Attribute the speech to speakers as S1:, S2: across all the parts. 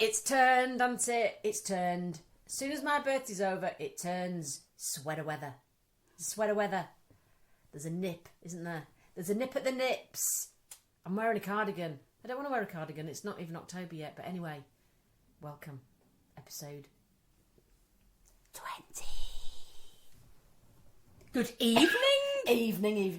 S1: it's turned, hasn't it? It's turned. As soon as my birthday's over, it turns sweater weather. Sweater weather. There's a nip, isn't there? There's a nip at the nips. I'm wearing a cardigan. I don't want to wear a cardigan. It's not even October yet. But anyway, welcome. Episode 20.
S2: Good evening.
S1: Evening.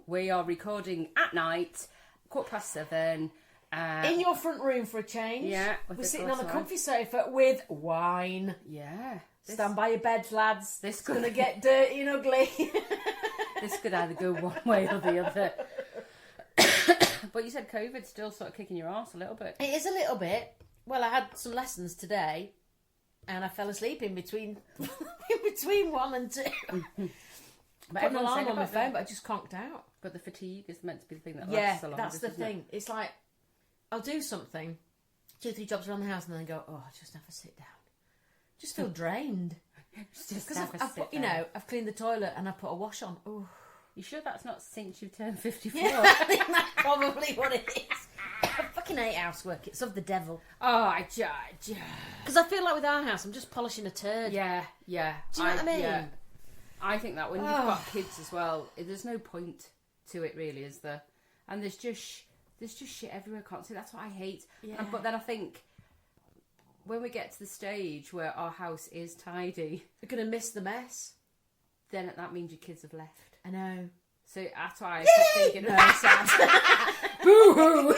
S2: We are recording at night, 7:15.
S1: In your front room for a change.
S2: Yeah.
S1: We're sitting on a comfy sofa with wine.
S2: Yeah.
S1: Stand by your beds, lads.
S2: This
S1: going to get dirty and ugly.
S2: This could either go one way or the other. But you said COVID's still sort of kicking your arse a little bit.
S1: It is a little bit. Well, I had some lessons today, and I fell asleep in between 1 and 2.
S2: But
S1: put an alarm on my phone, but I just conked out.
S2: But the fatigue is meant to be the thing that lasts so long.
S1: Yeah, that's the thing. It's like, I'll do something, 2-3 jobs around the house, and then I go, oh, just have a sit down. Just feel drained.
S2: Just
S1: because I've cleaned the toilet and I've put a wash on. Oh,
S2: you sure that's not since you've turned 54?
S1: Yeah, I think that's probably what it is. I fucking hate housework. It's of the devil.
S2: Oh, I judge.
S1: Because I feel like with our house, I'm just polishing a turd.
S2: Yeah.
S1: Do you know what I mean?
S2: Yeah. I think that when you've got kids as well, there's no point to it really, is there? And there's just shit everywhere constantly. That's what I hate.
S1: Yeah.
S2: But then I think when we get to the stage where our house is tidy,
S1: You're going to miss the mess.
S2: then that means your kids have left.
S1: I know.
S2: So that's why I kept thinking, sad. Boo-hoo!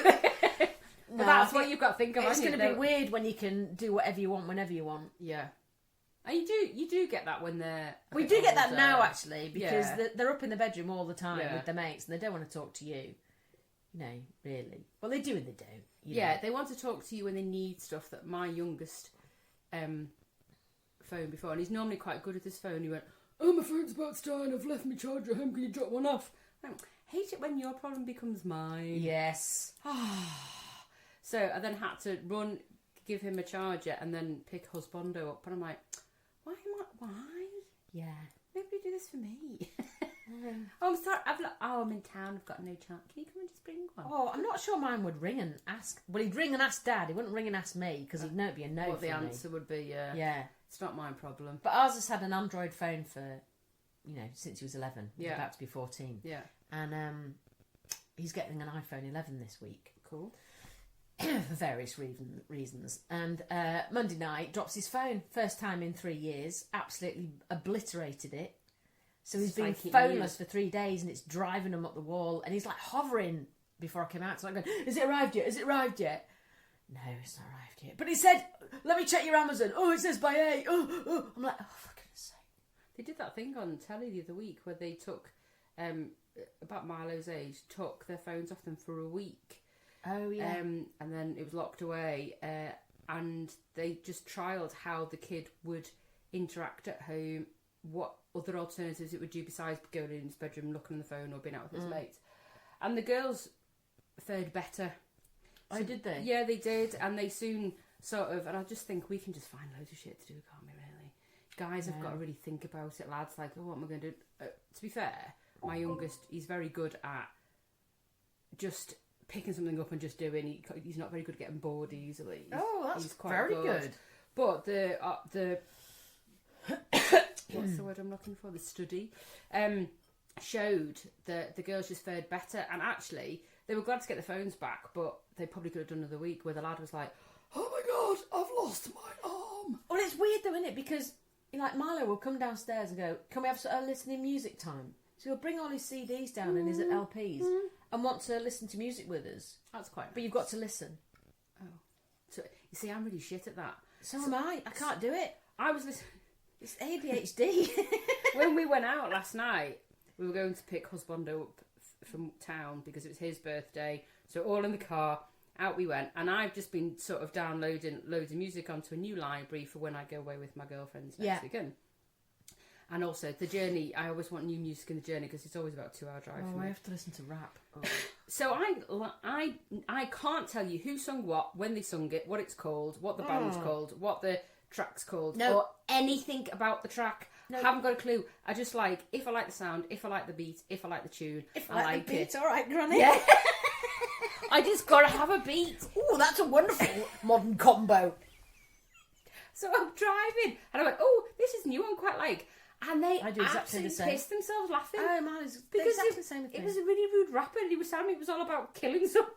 S2: But that's what you've got to think of.
S1: It's going to be weird when you can do whatever you want, whenever you want.
S2: Yeah. And you do get that when they're...
S1: We do get that now, actually, because
S2: Yeah.
S1: they're up in the bedroom all the time
S2: Yeah.
S1: with their mates, and they don't want to talk to you. You know, really. Well, they do and they don't.
S2: Yeah, they want to talk to you when they need stuff. That my youngest phone before, and he's normally quite good at his phone. He went, "Oh, my phone's about to die and I've left my charger at home. Can you drop one off?" I hate it when your problem becomes mine.
S1: Yes.
S2: So I then had to run, give him a charger, and then pick husbando up. And I'm like, why?
S1: Yeah.
S2: Nobody do this for me. Oh, I'm sorry. I'm in town. I've got no charger. Can you come and just bring one?
S1: Oh, I'm not sure mine would ring and ask. Well, he'd ring and ask Dad. He wouldn't ring and ask me because he'd know it'd be a no.
S2: What
S1: for
S2: the
S1: me.
S2: answer would be?
S1: Yeah.
S2: It's not my problem.
S1: But ours has had an Android phone for, since he was 11. He's
S2: Yeah.
S1: about to be 14.
S2: Yeah.
S1: And he's getting an iPhone 11 this week.
S2: Cool.
S1: For various reasons. And Monday night, drops his phone. First time in 3 years. Absolutely obliterated it. So he's been phoneless for 3 days, and it's driving him up the wall. And he's like hovering before I came out. So I'm going, "Has it arrived yet? Has it arrived yet?" No, it's not arrived yet. But he said, "Let me check your Amazon." "Oh, it says by 8. Oh. I'm like, oh, for goodness sake.
S2: They did that thing on telly the other week where they took, about Milo's age, took their phones off them for a week.
S1: Oh, yeah.
S2: And then it was locked away. And they just trialled how the kid would interact at home, what other alternatives it would do besides going in his bedroom, looking on the phone, or being out with his mates. And the girls fared better.
S1: Oh, did they?
S2: Yeah, they did. And they soon sort of... And I just think we can just find loads of shit to do, can't we, really? Guys have got to really think about it. Lads, like, oh, what am I going to do? To be fair, my youngest, he's very good at just picking something up and just doing. He's not very good at getting bored easily.
S1: He's quite very good.
S2: But the what's the word I'm looking for? The study showed that the girls just fared better, and actually they were glad to get the phones back, but they probably could have done another week where the lad was like, "Oh my god, I've lost my arm."
S1: Well, it's weird though, isn't it? Because Milo will come downstairs and go, "Can we have a listening music time?" So he'll bring all his CDs down and his LPs and want to listen to music with us.
S2: That's quite nice.
S1: But you've got to listen.
S2: Oh, so you see, I'm really shit at that.
S1: So am I. I can't do it.
S2: I was listening.
S1: It's ADHD.
S2: When we went out last night, we were going to pick husbando up from town because it was his birthday. So all in the car, out we went. And I've just been sort of downloading loads of music onto a new library for when I go away with my girlfriends next weekend. And also the journey, I always want new music in the journey because it's always about a 2-hour drive for me.
S1: I have to listen to rap. Oh.
S2: So I can't tell you who sung what, when they sung it, what it's called, what the band's called, what the track's called, or anything about the track. No. Haven't got a clue. I just like, if I like the sound, if I like the beat, if I like the tune,
S1: if I like the beat,
S2: it.
S1: All right, Granny.
S2: Yeah. I just gotta have a beat.
S1: Oh, that's a wonderful modern combo.
S2: So I'm driving, and I went, oh, this is new, I quite like. And they
S1: I do exactly the same.
S2: pissed themselves laughing.
S1: Oh, man, it's
S2: because
S1: exactly the same thing.
S2: It was a really rude rapper, and he was telling me it was all about killing someone.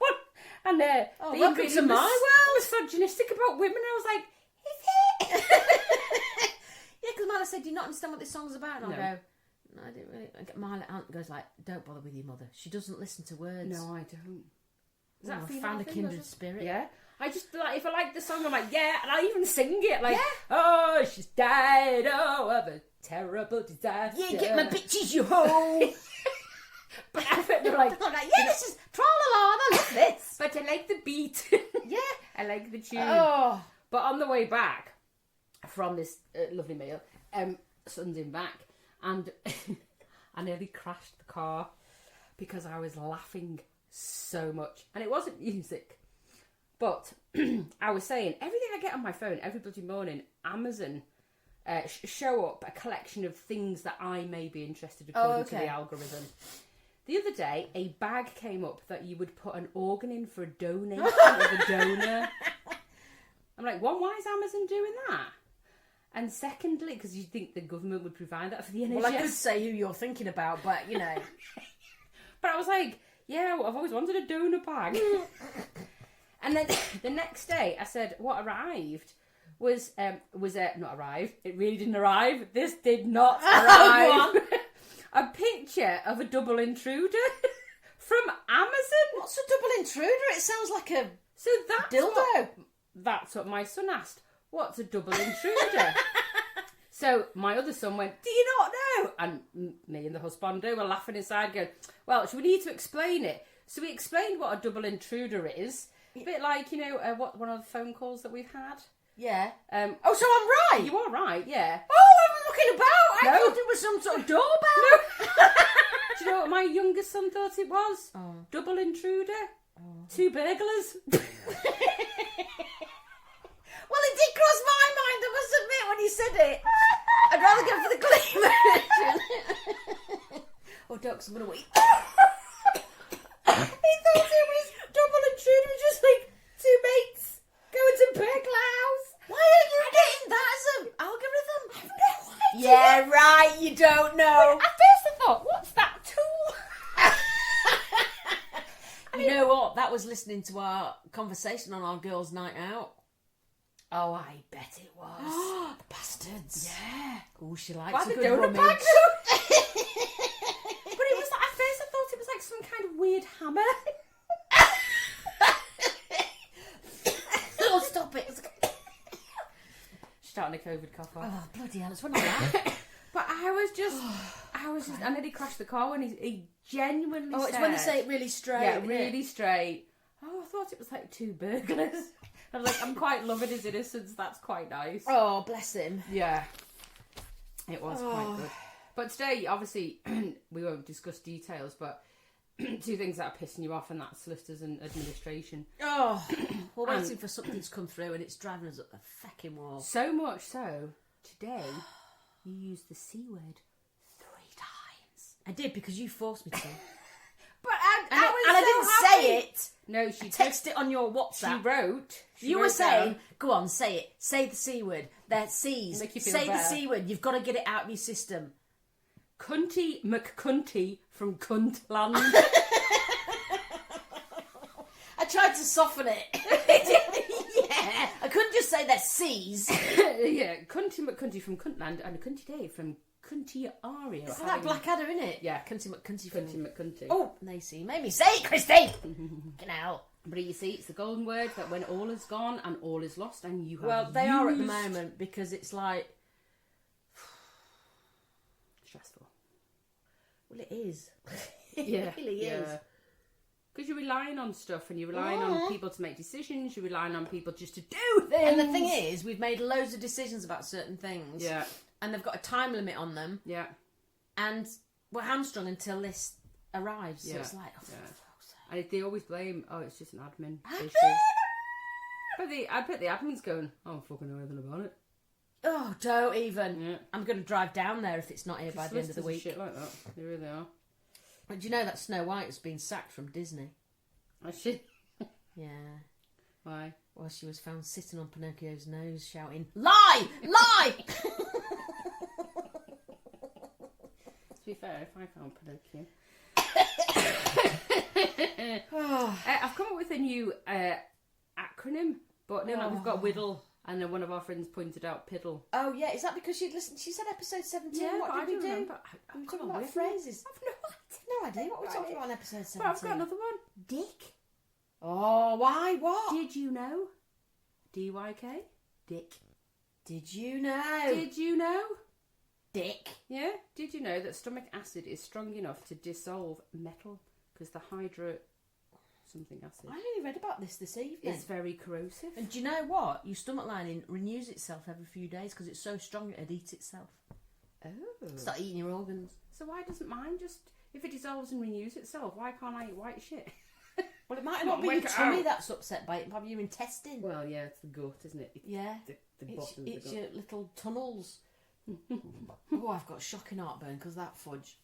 S2: And
S1: welcome to my world.
S2: Misogynistic about women. I was like, is it?
S1: Yeah, because Marla said, do you not understand what this song's about? And I'll
S2: No.
S1: go, no, I didn't really. My aunt goes like, don't bother with your mother. She doesn't listen to words.
S2: No, I don't. Is that
S1: I
S2: female
S1: found a
S2: thing,
S1: kindred
S2: or-
S1: spirit.
S2: Yeah. I just, like, if I like the song, I'm like, yeah, and I even sing it. Like,
S1: Yeah.
S2: oh, she's died, oh, of a terrible disaster.
S1: Yeah, get my bitches, you hoe.
S2: But I bet they're like,
S1: yeah, this is tra-la-la, I love this.
S2: but I like the beat.
S1: Yeah.
S2: I like the tune.
S1: Oh.
S2: But on the way back from this lovely meal, sun's in back, and I nearly crashed the car because I was laughing so much. And it wasn't music. But I was saying, everything I get on my phone every bloody morning, Amazon show up a collection of things that I may be interested in according to the algorithm. The other day, a bag came up that you would put an organ in for a donation of a donor. I'm like, one, why is Amazon doing that? And secondly, because you think the government would provide that for the NHS.
S1: Well, I could say who you're thinking about, but, you know.
S2: But I was like, yeah, well, I've always wanted a donor bag. And then the next day, I said, what arrived was not arrived. It really didn't arrive. This did not arrive. A picture of a double intruder from Amazon.
S1: What's a double intruder? It sounds like a
S2: dildo. That's what my son asked. What's a double intruder? So my other son went, do you not know? And me and the husbando were laughing inside going, well, we need to explain it. So we explained what a double intruder is. A bit like, you know, what one of the phone calls that we've had.
S1: Yeah.
S2: So
S1: I'm right.
S2: You are right, yeah.
S1: Oh, I'm looking about. I thought it was some sort of doorbell.
S2: No. Do you know what my youngest son thought it was?
S1: Oh.
S2: Double intruder. Oh. 2 burglars.
S1: Well, it did cross my mind, I must admit, when you said it. I'd rather go for the clean version. Oh, ducks, I'm going to wait. He thought it was double intruder, just like 2 mates going to burglar house. Why are you getting that as an algorithm? I have no idea. Yeah, right, you don't know.
S2: At first I thought, what's that tool?
S1: You know what? That was listening to our conversation on our girls' night out.
S2: Oh, I bet it was.
S1: The bastards.
S2: Yeah.
S1: Oh, she likes
S2: Why
S1: a
S2: the
S1: good
S2: donut
S1: rummage.
S2: bag? But it was like, at first I thought it was like some kind of weird hammer.
S1: Oh, stop it.
S2: Starting a COVID cough off.
S1: Oh, bloody hell, it's when I laugh.
S2: But I I nearly crashed the car when he genuinely
S1: Oh,
S2: said...
S1: it's when they say it really straight.
S2: Yeah,
S1: isn't
S2: really
S1: it?
S2: straight. Oh, I thought it was like 2 burglars. I was like, I'm quite loving his innocence. That's quite nice.
S1: Oh, bless him.
S2: Yeah. It was quite good. But today, obviously, we won't discuss details, but 2 things that are pissing you off, and that's solicitors and administration.
S1: Oh, we're waiting for something to come through, and it's driving us up the fucking wall.
S2: So much so, today, you used the C word 3 times.
S1: I did, because you forced me to.
S2: But
S1: I didn't say it.
S2: No, she
S1: Text it on your WhatsApp.
S2: She wrote.
S1: You were saying, go on, say it. Say the C word. They're C's.
S2: Make you feel
S1: Say the
S2: better.
S1: C word. You've got to get it out of your system.
S2: Cunty McCunty from Cuntland.
S1: I tried to soften it. Yeah. I couldn't just say they're C's.
S2: Yeah, Cunty McCunty from Cuntland and Cunty Day from Cunty Aria.
S1: It's that Blackadder, isn't it?
S2: Yeah.
S1: Cunty McCunty.
S2: Cunty McCunty.
S1: Oh, they see. Made me say it, Christy. Fucking hell.
S2: But you see, it's the golden word that when all is gone and all is lost and you have
S1: Well, they are at the
S2: used-
S1: moment because it's like...
S2: Stressful.
S1: Well, it is.
S2: Yeah.
S1: It really is.
S2: Because you're relying on stuff and you're relying on people to make decisions, you're relying on people just to do things.
S1: And the thing is, we've made loads of decisions about certain things.
S2: Yeah.
S1: And they've got a time limit on them.
S2: Yeah.
S1: And we're hamstrung until this arrives. So it's like, oh,
S2: Yeah.
S1: for fuck's sake.
S2: And they always blame, oh, it's just an admin
S1: Admin!
S2: issue. But I bet the admin's going, I don't fucking know anything about it.
S1: Oh, don't even.
S2: Yeah.
S1: I'm going to drive down there if it's not here by the end of the
S2: Solicitors are
S1: week.
S2: shit like that. They really are.
S1: But do you know that Snow White has been sacked from Disney?
S2: I shit.
S1: Yeah.
S2: Why?
S1: Well, she was found sitting on Pinocchio's nose shouting, "Lie! Lie!"
S2: To be fair, if I found Pinocchio... I've come up with a new acronym, but no, we've got WIDL, and then one of our friends pointed out PIDL.
S1: Oh, yeah, is that because she'd listened? She said episode 17.
S2: Yeah,
S1: what did we do?
S2: Remember.
S1: We were talking about phrases.
S2: I've
S1: No idea what we talked about on episode 17.
S2: But I've got another one. Dick.
S1: Oh, why? What?
S2: Did you know? DYK. Dick.
S1: Did you know?
S2: Did you know?
S1: Dick.
S2: Yeah. Did you know that stomach acid is strong enough to dissolve metal? Because the something acid.
S1: I only read about this evening.
S2: It's very corrosive.
S1: And do you know what? Your stomach lining renews itself every few days because it's so strong it'd eat itself.
S2: Oh.
S1: Start eating your organs.
S2: So why doesn't mine just... If it dissolves and renews itself, why can't I eat white shit?
S1: Well, it might not be your tummy that's upset by it, probably your intestine.
S2: Well, yeah, it's the gut, isn't it?
S1: Yeah.
S2: The bottom of the gut.
S1: It's your little tunnels. Oh, I've got shocking heartburn because that fudge.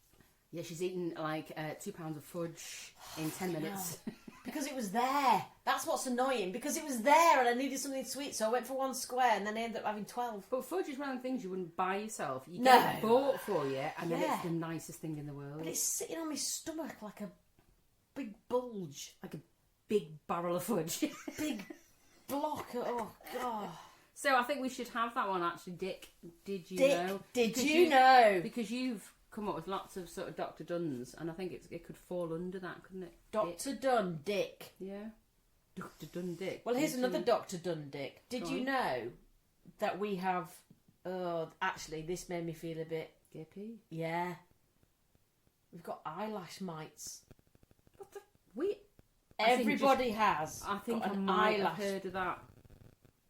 S2: Yeah, she's eaten like 2 pounds of fudge in 10 minutes.
S1: Because it was there. That's what's annoying. Because it was there and I needed something sweet, so I went for 1 square and then I ended up having 12.
S2: But fudge is one of the things you wouldn't buy yourself. You
S1: No.
S2: get it bought for you, and then
S1: Yeah.
S2: it's the nicest thing in the world.
S1: But it's sitting on my stomach like a big bulge.
S2: Like a big barrel of fudge.
S1: Big block. Oh, God.
S2: So I think we should have that one actually. Dick, did you
S1: Dick,
S2: know?
S1: did
S2: Because
S1: you know?
S2: Because you've come up with lots of sort of Dr. Duns, and I think it could fall under that, couldn't it?
S1: Dr. Dunn Dick.
S2: Yeah. Dr. Dun Dick.
S1: Well, here's
S2: Did
S1: another
S2: you-
S1: Dr. Dunn Dick. Did
S2: Go
S1: you
S2: on.
S1: know that we have... Oh, actually, this made me feel a bit...
S2: Gippy.
S1: Yeah. We've got eyelash mites.
S2: What the... I think
S1: Everybody has.
S2: I think
S1: got
S2: I
S1: an
S2: might have
S1: eyelash.
S2: heard of that.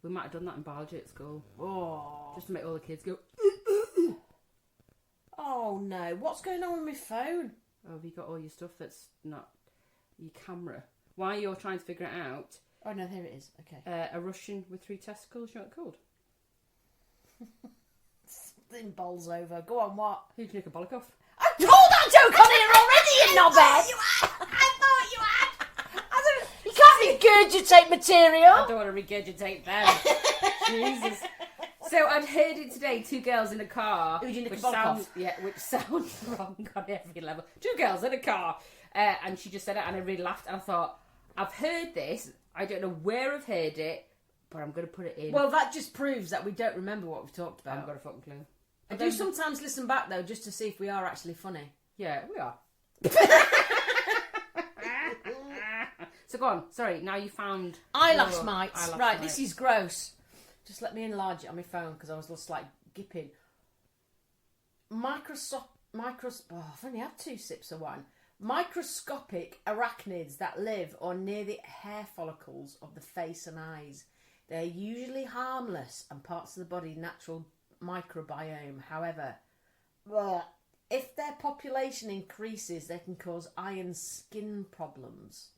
S2: We might have done that in biology at school.
S1: Oh.
S2: Just to make all the kids go...
S1: Oh, no. What's going on with my phone?
S2: Oh, have you got all your stuff that's not your camera? While you're trying to figure it out,
S1: Oh, no, there it is. Okay.
S2: a Russian with 3 testicles, you know what it's called?
S1: Something bowls over. Go on, what?
S2: Who'd you nick a bollock off?
S1: I told that joke on here already, you knobhead! I thought you had! You can't regurgitate material!
S2: I don't want to regurgitate them. Jesus. So I'd heard it today, 2 girls in a car.
S1: Who'd you nick a
S2: which
S1: bollock
S2: sounds,
S1: off?
S2: Yeah, which sounds wrong on every level. 2 girls in a car. And she just said it and I really laughed and I thought, I've heard this, I don't know where I've heard it, but I'm going to put it in.
S1: Well, that just proves that we don't remember what we've talked
S2: I haven't
S1: about.
S2: got a fucking clue.
S1: I do sometimes listen back, though, just to see if we are actually funny.
S2: Yeah, we are. So go on, sorry, now you found...
S1: Eyelash
S2: your
S1: mites.
S2: eyelash
S1: Right,
S2: mites.
S1: this is gross. Just let me enlarge it on my phone because I was just like gipping. Oh, I've only had 2 sips of wine. Microscopic arachnids that live on near the hair follicles of the face and eyes. They're usually harmless and parts of the body natural microbiome. However, if their population increases, they can cause eye and skin problems.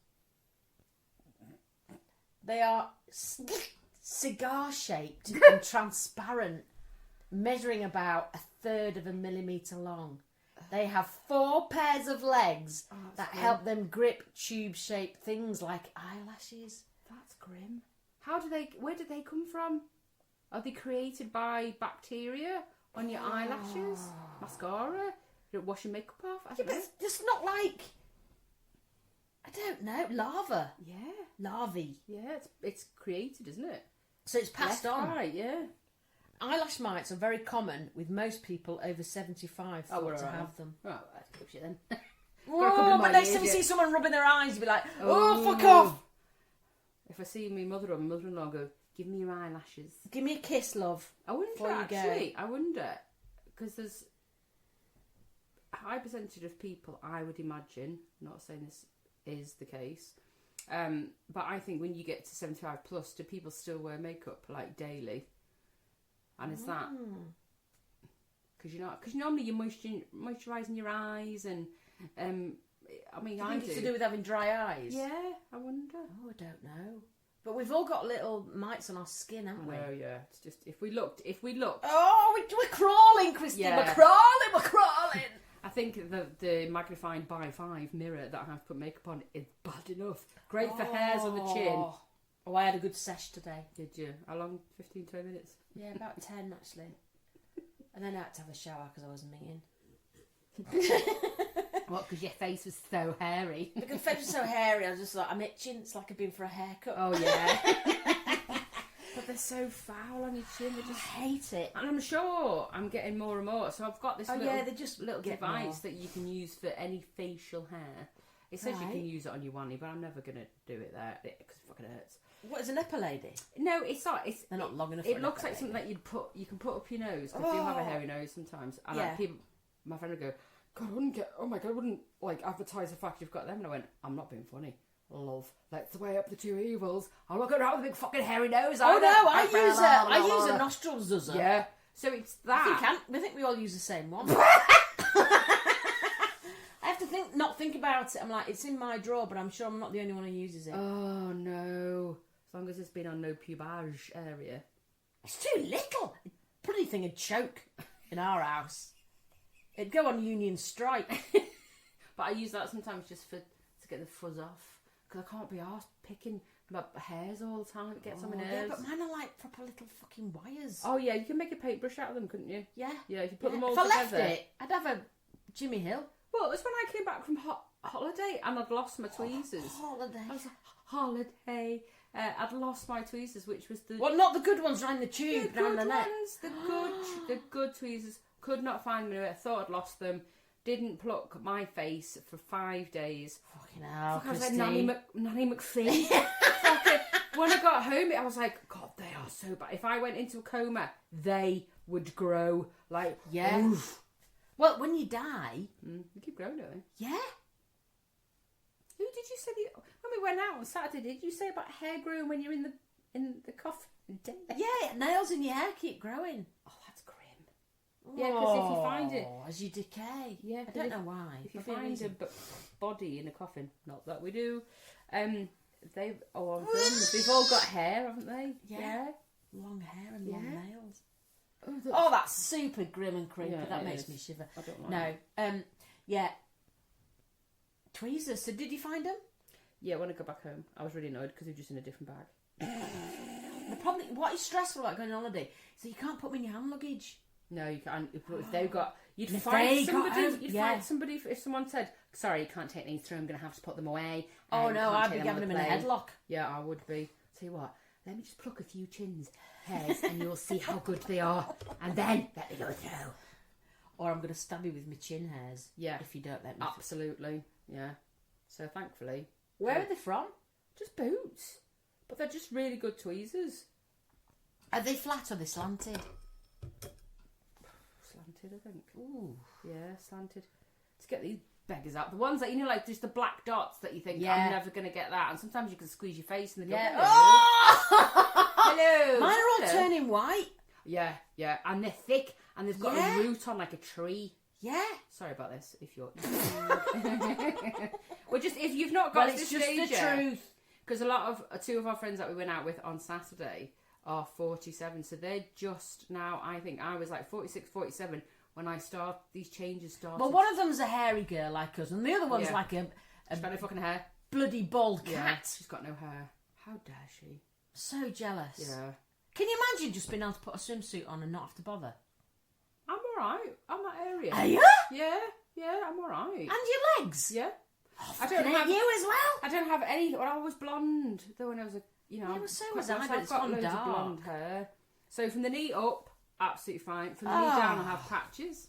S1: They are cigar-shaped and transparent, measuring about 1/3 of a millimetre long. They have 4 pairs of legs that help them grip tube-shaped things like eyelashes.
S2: That's grim. Where did they come from? Are they created by bacteria on your eyelashes? Mascara? You don't wash your makeup off? I
S1: Yeah,
S2: don't
S1: but
S2: know.
S1: it's just not like... I don't know, lava.
S2: Yeah,
S1: Larvae.
S2: yeah, it's created, isn't it?
S1: So it's passed
S2: Left,
S1: on.
S2: Right, yeah.
S1: Eyelash mites are very common with most people over 75 thought
S2: we're
S1: to
S2: alright.
S1: have them.
S2: Well, that's good shit then.
S1: Oh, but next time you see someone rubbing their eyes, you'd be like, oh, fuck off.
S2: If I see my mother or my mother-in-law go, give me your eyelashes.
S1: Give me a kiss, love.
S2: I wonder,
S1: Before you go.
S2: actually. I wonder. Because there's a high percentage of people, I would imagine, not saying this is the case, but I think when you get to 75 plus, do people still wear makeup, like, daily? And is that... Because normally you're moisturising your eyes and... I mean,
S1: Do you
S2: I
S1: think
S2: do.
S1: it's to do with having dry eyes?
S2: Yeah, I wonder.
S1: Oh, I don't know. But we've all got little mites on our skin, haven't we?
S2: Oh yeah, it's just if we looked.
S1: Oh, we're crawling, Christine.
S2: Yeah.
S1: We're crawling.
S2: I think the magnifying by 5 mirror that I have to put makeup on is bad enough. Great for hairs on the chin.
S1: Oh, I had a good sesh today.
S2: Did you? How long? 15, 20 minutes?
S1: Yeah, about 10 actually. And then I had to have a shower because I was minging.
S2: What? Because your face was so hairy.
S1: Because my face was so hairy, I was just like, I'm itching. It's like I've been for a haircut.
S2: Oh yeah. But they're so foul on your chin. They just
S1: hate it.
S2: And I'm sure I'm getting more and more. So I've got this
S1: they just
S2: little
S1: get
S2: device
S1: more.
S2: that you can use for any facial hair. It says you can use it on your wanny, but I'm never gonna do it there because it fucking hurts.
S1: What is an nipple lady?
S2: No, it's not.
S1: They're not long enough.
S2: It looks like something that you can put up your nose. Because I do have a hairy nose sometimes. And like people, my friend would go, God, I wouldn't like advertise the fact you've got them. And I went, I'm not being funny. Love, let's weigh up the two evils. I'm not going around with a big fucking hairy nose.
S1: Oh no, I use a nostril zuzzer.
S2: Yeah, so it's that.
S1: I think we all use the same one. I have to not think about it. I'm like, it's in my drawer, but I'm sure I'm not the only one who uses it.
S2: Oh no! As long as it's been on no pubage area.
S1: It's too little. The bloody thing would choke in our house. It'd go on Union Strike.
S2: But I use that sometimes just to get the fuzz off. Because I can't be arsed picking my hairs all the time. It gets on my nerves.
S1: Yeah, but mine are like proper little fucking wires.
S2: Oh yeah, you can make a paintbrush out of them, couldn't you?
S1: Yeah.
S2: Yeah, if you put them all
S1: together. If I
S2: together.
S1: left it, I'd have a Jimmy Hill.
S2: Well, it was when I came back from holiday and I'd lost my tweezers.
S1: Holiday.
S2: I was like, holiday. I'd lost my tweezers, which was the...
S1: Well, not the good ones around the tube,
S2: the
S1: down
S2: good
S1: the neck.
S2: ones, the good tweezers. Could not find them. I thought I'd lost them. Didn't pluck my face for 5 days.
S1: Fucking hell,
S2: I was like
S1: Christine.
S2: Nanny McPhee. Fucking, when I got home, I was like, God, they are so bad. If I went into a coma, they would grow. Like,
S1: yeah.
S2: Oof.
S1: Well, when you die...
S2: They keep growing, don't they?
S1: Yeah.
S2: Who did you say... When we went out on Saturday, did you say about hair growing when you're in the coffin?
S1: Yeah, nails in your hair keep growing.
S2: Oh, that's grim. Yeah, because if you find it...
S1: as you decay.
S2: Yeah,
S1: I don't know why.
S2: If you find a body in a coffin, not that we do, they've all got hair, haven't they?
S1: Yeah. Long hair and long nails.
S2: Oh,
S1: that's super grim and creepy.
S2: Yeah,
S1: that makes me shiver.
S2: I don't like
S1: No. Yeah. Tweezers. So did you find them?
S2: Yeah, when I got back home, I was really annoyed because they were just in a different bag.
S1: The problem, what is stressful about going on holiday is that you can't put them in your hand luggage.
S2: No, you can't. If they've got... You'd
S1: If
S2: find
S1: they
S2: somebody...
S1: got-
S2: You'd
S1: yeah.
S2: find somebody... If someone said, sorry, you can't take these through, I'm going to have to put them away.
S1: Oh no,
S2: can't
S1: I'd
S2: take
S1: be
S2: on
S1: giving
S2: the
S1: them in a
S2: plane."
S1: headlock.
S2: Yeah, I would be. Tell you what, let me just pluck a few hairs and you'll see how good they are. And then let me go through.
S1: Or I'm going to stab you with my chin hairs.
S2: Yeah.
S1: If you don't let me.
S2: Absolutely, yeah. So thankfully...
S1: Where are they from?
S2: Just boots. But they're just really good tweezers.
S1: Are they flat or are they slanted?
S2: Slanted, I think.
S1: Ooh.
S2: Yeah, slanted. To get these beggars out. The ones that, like, just the black dots that you think,
S1: Yeah.
S2: I'm never going to get that. And sometimes you can squeeze your face and they go,
S1: Yeah.
S2: hello.
S1: Oh!
S2: Hello.
S1: Mine are all
S2: Hello.
S1: turning white.
S2: Yeah, yeah. And they're thick and they've got
S1: Yeah.
S2: a root on like a tree.
S1: Yeah.
S2: Sorry about this, if you're... Well, just, if you've not got
S1: It's
S2: this
S1: just
S2: stage
S1: the
S2: yet,
S1: truth.
S2: because a lot of, two of our friends that we went out with on Saturday are 47, so they're just now, I think, I was like 46, 47 when these changes started.
S1: Well, one of them's a hairy girl like us, and the other one's
S2: Yeah.
S1: like a
S2: She's got no fucking hair.
S1: bloody bald cat.
S2: Yeah, she's got no hair. How dare she?
S1: So jealous.
S2: Yeah.
S1: Can you imagine just being able to put a swimsuit on and not have to bother?
S2: I'm alright. I'm that area.
S1: Are you?
S2: Yeah, I'm alright.
S1: And your legs?
S2: Yeah.
S1: Oh,
S2: I don't
S1: fucking
S2: have
S1: you as well.
S2: I don't have any. Well, I was blonde though when I was
S1: Yeah, well, so
S2: quite
S1: was I,
S2: blonde,
S1: but
S2: I've
S1: it's
S2: got
S1: gone
S2: loads
S1: dark.
S2: of blonde hair. So from the knee up, absolutely fine. From the knee down, I have patches.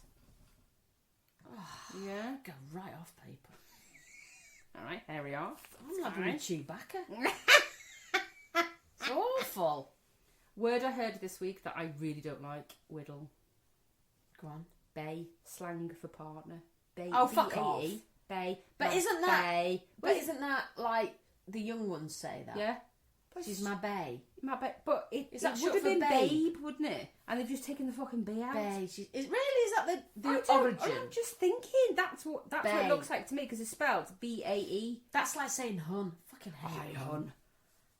S2: Yeah.
S1: Go right off, people.
S2: All right, here we are.
S1: I'm like
S2: Fine.
S1: a Chewbacca. It's awful.
S2: Word I heard this week that I really don't like: whittle.
S1: Go on.
S2: Bay, slang for partner. Bay.
S1: Oh, fuck
S2: B-A-E.
S1: off.
S2: Bay.
S1: But
S2: not
S1: isn't that-
S2: Bay?
S1: But isn't that like the young ones say that?
S2: Yeah.
S1: She's my bae.
S2: My babe, but it
S1: that
S2: would
S1: short
S2: have
S1: for
S2: been
S1: babe?
S2: babe, wouldn't it? And they've just taken the fucking B out.
S1: Bae. Is really, is that the
S2: I don't-
S1: origin?
S2: I'm just thinking that's what
S1: Bae.
S2: it looks like to me because it's spelled B-A-E.
S1: That's like saying hun. Fucking hate hun.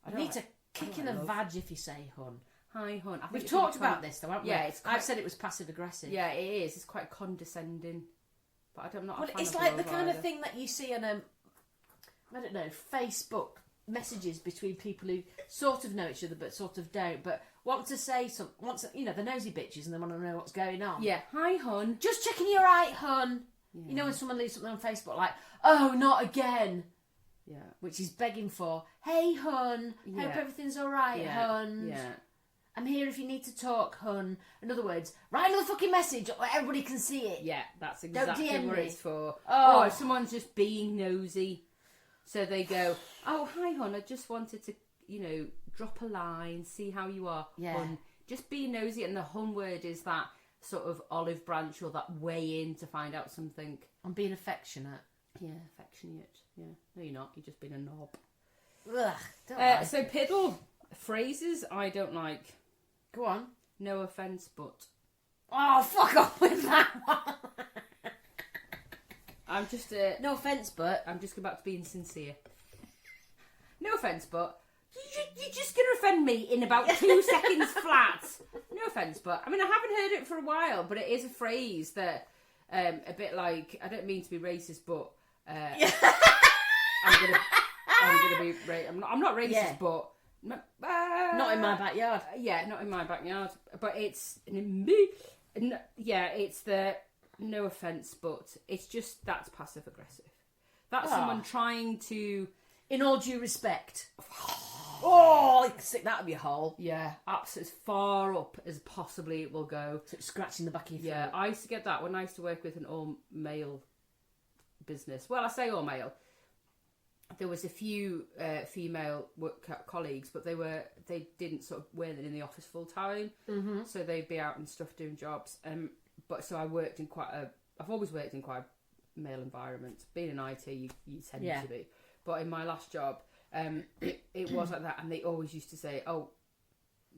S2: I
S1: You
S2: don't
S1: need to kick in
S2: like
S1: a
S2: love.
S1: vag if you say hun.
S2: Hi hun. I think
S1: We've
S2: it's
S1: talked
S2: really
S1: about this though, haven't we?
S2: Yeah, it's
S1: I've
S2: quite-
S1: said it was passive aggressive.
S2: Yeah, it is. It's quite condescending. But I'm not.
S1: Well,
S2: a fan
S1: it's
S2: of
S1: like the
S2: love
S1: kind
S2: either.
S1: of thing that you see on I don't know, Facebook messages between people who sort of know each other but sort of don't, but want to say something, the nosy bitches, and they want to know what's going on.
S2: Yeah. Hi, hun.
S1: Just checking you're right, hun. Yeah. You know when someone leaves something on Facebook like, oh, not again.
S2: Yeah.
S1: Which is begging for, hey, hun, hope everything's all right, hun.
S2: Yeah.
S1: I'm here if you need to talk, hun. In other words, write another fucking message where everybody can see it.
S2: Yeah, that's exactly what it's for.
S1: Oh,
S2: if someone's just being nosy. So they go, oh, hi, hon, I just wanted to, drop a line, see how you are, hun. Just be nosy, and the hun word is that sort of olive branch or that way in to find out something.
S1: I'm being affectionate.
S2: Yeah, affectionate. Yeah. No, you're not. You're just being a knob.
S1: Ugh, don't like
S2: so, PIDL, phrases I don't like.
S1: Go on.
S2: No offence, but.
S1: Oh, fuck off with that one.
S2: I'm just
S1: no offence, but
S2: I'm just about to be insincere. No offence, but you're just going to offend me in about 2 seconds flat. No offence, but I mean I haven't heard it for a while, but it is a phrase that a bit like, I don't mean to be racist, but I'm gonna be I'm not racist, but
S1: not in my backyard.
S2: Yeah, not in my backyard, but it's it's the. No offence, but it's just, that's passive aggressive. That's someone trying to...
S1: In all due respect. Oh, stick that up your hole.
S2: Yeah, as far up as possibly it will go.
S1: So it's scratching the back of your throat.
S2: Yeah, I used to get that when I used to work with an all-male business. Well, I say all-male. There was a few female colleagues, but they didn't sort of work in the office full-time. Mm-hmm. So they'd be out and stuff doing jobs. But so I worked in I've always worked in quite a male environment. Being in IT, you tend to be. But in my last job, it was like that. And they always used to say, oh,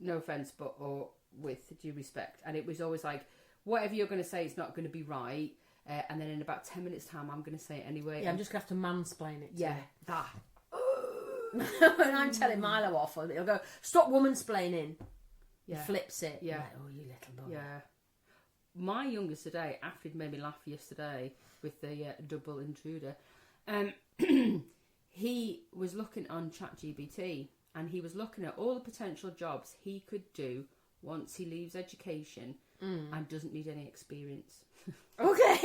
S2: no offence, but, or with due respect. And it was always like, whatever you're going to say, it's not going to be right. And then in about 10 minutes' time, I'm going to say it anyway.
S1: Yeah, I'm just going to have to mansplain it to
S2: you.
S1: That. When I'm telling Milo off, he'll go, stop woman-splaining.
S2: Yeah.
S1: He flips it.
S2: Yeah.
S1: Like, oh, you little boy.
S2: Yeah. My youngest today, after he'd made me laugh yesterday with the double intruder, he was looking on ChatGPT and he was looking at all the potential jobs he could do once he leaves education and doesn't need any experience.
S1: Okay.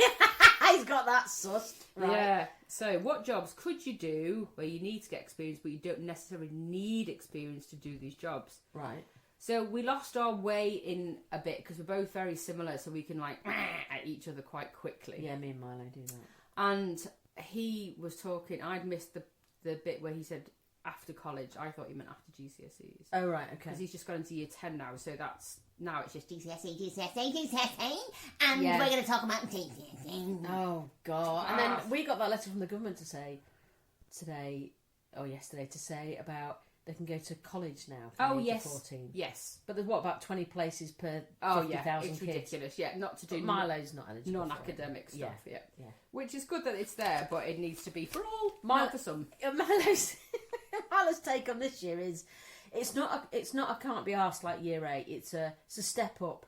S1: He's got that sussed. Right.
S2: Yeah. So what jobs could you do where you need to get experience but you don't necessarily need experience to do these jobs?
S1: Right.
S2: So we lost our way in a bit because we're both very similar, so we can like at each other quite quickly.
S1: Yeah, me and Milo do that.
S2: And he was talking. I'd missed the bit where he said after college. I thought he meant after GCSEs.
S1: Oh right, okay.
S2: Because he's just gone into year 10 now, so now it's just GCSE,
S3: and we're going to talk about GCSE.
S1: Oh god! And then we got that letter from the government to say yesterday to say about. They can go to college now from age of 14.
S2: Yes.
S1: But there's, about 20 places per 50,000
S2: it's
S1: kids?
S2: ridiculous. Yeah, not to do...
S1: But Milo's not eligible
S2: non-academic stuff, yeah.
S1: Yeah.
S2: Which is good that it's there, but it needs to be for all, not for some.
S1: Milo's take on this year is, it's not a can't be arsed like year 8, it's a step up.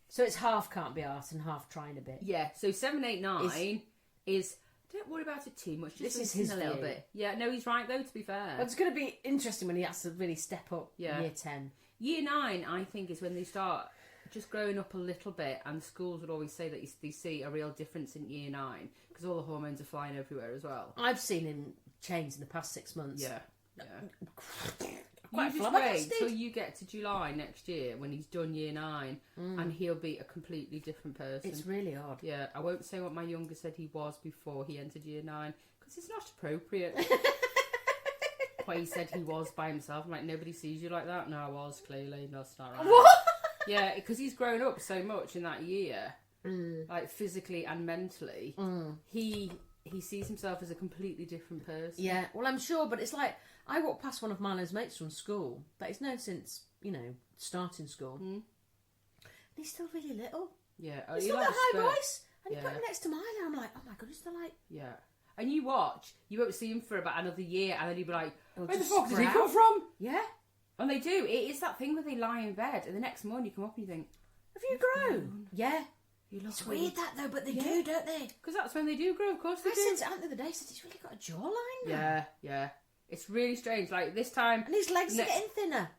S1: So it's half can't be arsed and half trying a bit.
S2: Yeah, so 7, 8, 9 is... Don't worry about it too much. Just
S1: this is his
S2: a little bit. Yeah, no, he's right though. To be fair,
S1: but it's going to be interesting when he has to really step up.
S2: Yeah.
S1: Year 10,
S2: year 9, I think is when they start just growing up a little bit, and schools would always say that they see a real difference in year 9 because all the hormones are flying everywhere as well.
S1: I've seen him change in the past 6 months.
S2: Yeah.
S1: Quite
S2: you just wait till you get to July next year when he's done year 9 and he'll be a completely different person.
S1: It's really odd.
S2: Yeah, I won't say what my youngest said he was before he entered year 9 because it's not appropriate. Why he said he was by himself. I'm like, nobody sees you like that. No, I was, clearly. No, it's not right.
S1: What?
S2: Yeah, because he's grown up so much in that year, like physically and mentally. He sees himself as a completely different person.
S1: Yeah, well, I'm sure, but it's like I walked past one of Milo's mates from school that he's known since, starting school. And he's still really little.
S2: Yeah.
S1: He's got that high voice. And you put him next to Milo, I'm like, oh my god, he's still like...
S2: Yeah. And you watch, you won't see him for about another year, and then you'll be like,
S1: It'll
S2: where the
S1: just
S2: fuck did he
S1: sprout.
S2: come from?
S1: Yeah.
S2: And they do. It is that thing where they lie in bed, and the next morning you come up and you think,
S1: have you grown? Yeah.
S2: You look
S1: It's weird that though, but they do, don't they?
S2: Because that's when they do grow, of course they
S1: I
S2: do.
S1: said to Ant the other day, I said, he's really got a jawline now.
S2: Yeah. It's really strange. Like this time,
S1: And his legs are getting thinner.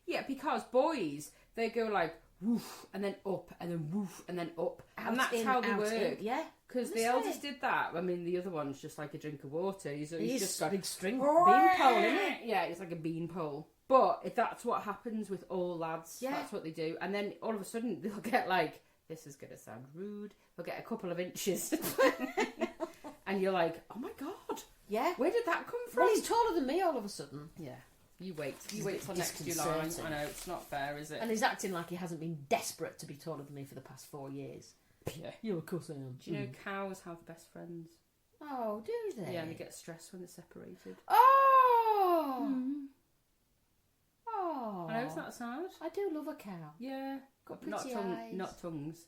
S2: yeah, because boys they go like woof and then up and then woof and then up, and that's how they work.
S1: Yeah.
S2: Because the eldest did that. I mean, the other one's just like a drink of water. He's just got
S1: a big string bean pole, isn't it?
S2: Yeah, it's like a bean pole. But that's what happens with all lads.
S1: Yeah.
S2: That's what they do. And then all of a sudden they'll get like, this is going to sound rude, they'll get a couple of inches. And you're like, oh my God.
S1: Yeah.
S2: Where did that come from?
S1: Well, he's taller than me all of a sudden.
S2: Yeah. You wait till next July. I know, it's not fair, is it?
S1: And he's acting like he hasn't been desperate to be taller than me for the past 4 years.
S2: Yeah.
S1: Yeah, of course I am.
S2: Do you know cows have best friends?
S1: Oh, do they?
S2: Yeah, and they get stressed when they're separated.
S1: Oh! Oh!
S2: I know, it's not sad.
S1: I do love a cow.
S2: Yeah.
S1: Got
S2: not
S1: pretty eyes.
S2: Not tongues.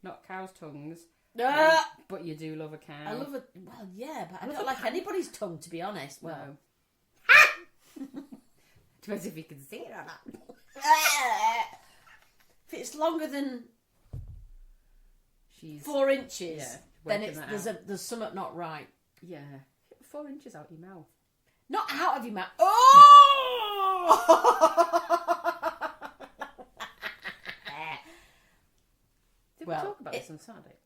S2: Not cows' tongues.
S1: Ah!
S2: But you do love a cow.
S1: I love it. Well, yeah, but I
S2: love
S1: don't
S2: a
S1: like
S2: cow.
S1: anybody's tongue, to be honest. Well,
S2: No. Depends if you can see it or not.
S1: if it's longer than
S2: She's
S1: 4 inches,
S2: yeah,
S1: then
S2: working
S1: it's
S2: that
S1: there's something not right.
S2: yeah, 4 inches out your mouth.
S1: Not out of your mouth. Oh!
S2: Did
S1: Well,
S2: we talk about this on Saturday?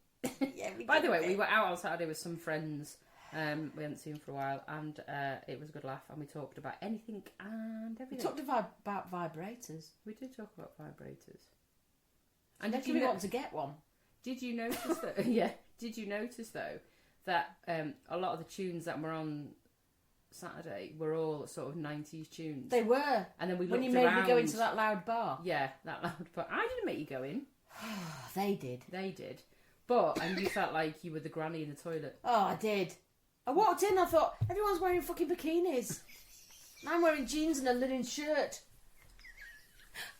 S1: Yeah,
S2: By the way, we were out on Saturday with some friends. We hadn't seen for a while, and it was a good laugh. And we talked about anything and
S1: We
S2: everything.
S1: talked about vibrators.
S2: We did talk about vibrators.
S1: And
S2: did
S1: did you want to get one?
S2: Did you notice that? Yeah. Did you notice though that a lot of the tunes that were on Saturday were all sort of 90s tunes?
S1: They were.
S2: And then we
S1: When
S2: looked
S1: you made
S2: around.
S1: me go into that loud bar.
S2: Yeah, that loud. But I didn't make you go in.
S1: They did.
S2: They did. But and you felt like you were the granny in the toilet.
S1: Oh, I did. I walked in, I thought, everyone's wearing fucking bikinis. I'm wearing jeans and a linen shirt.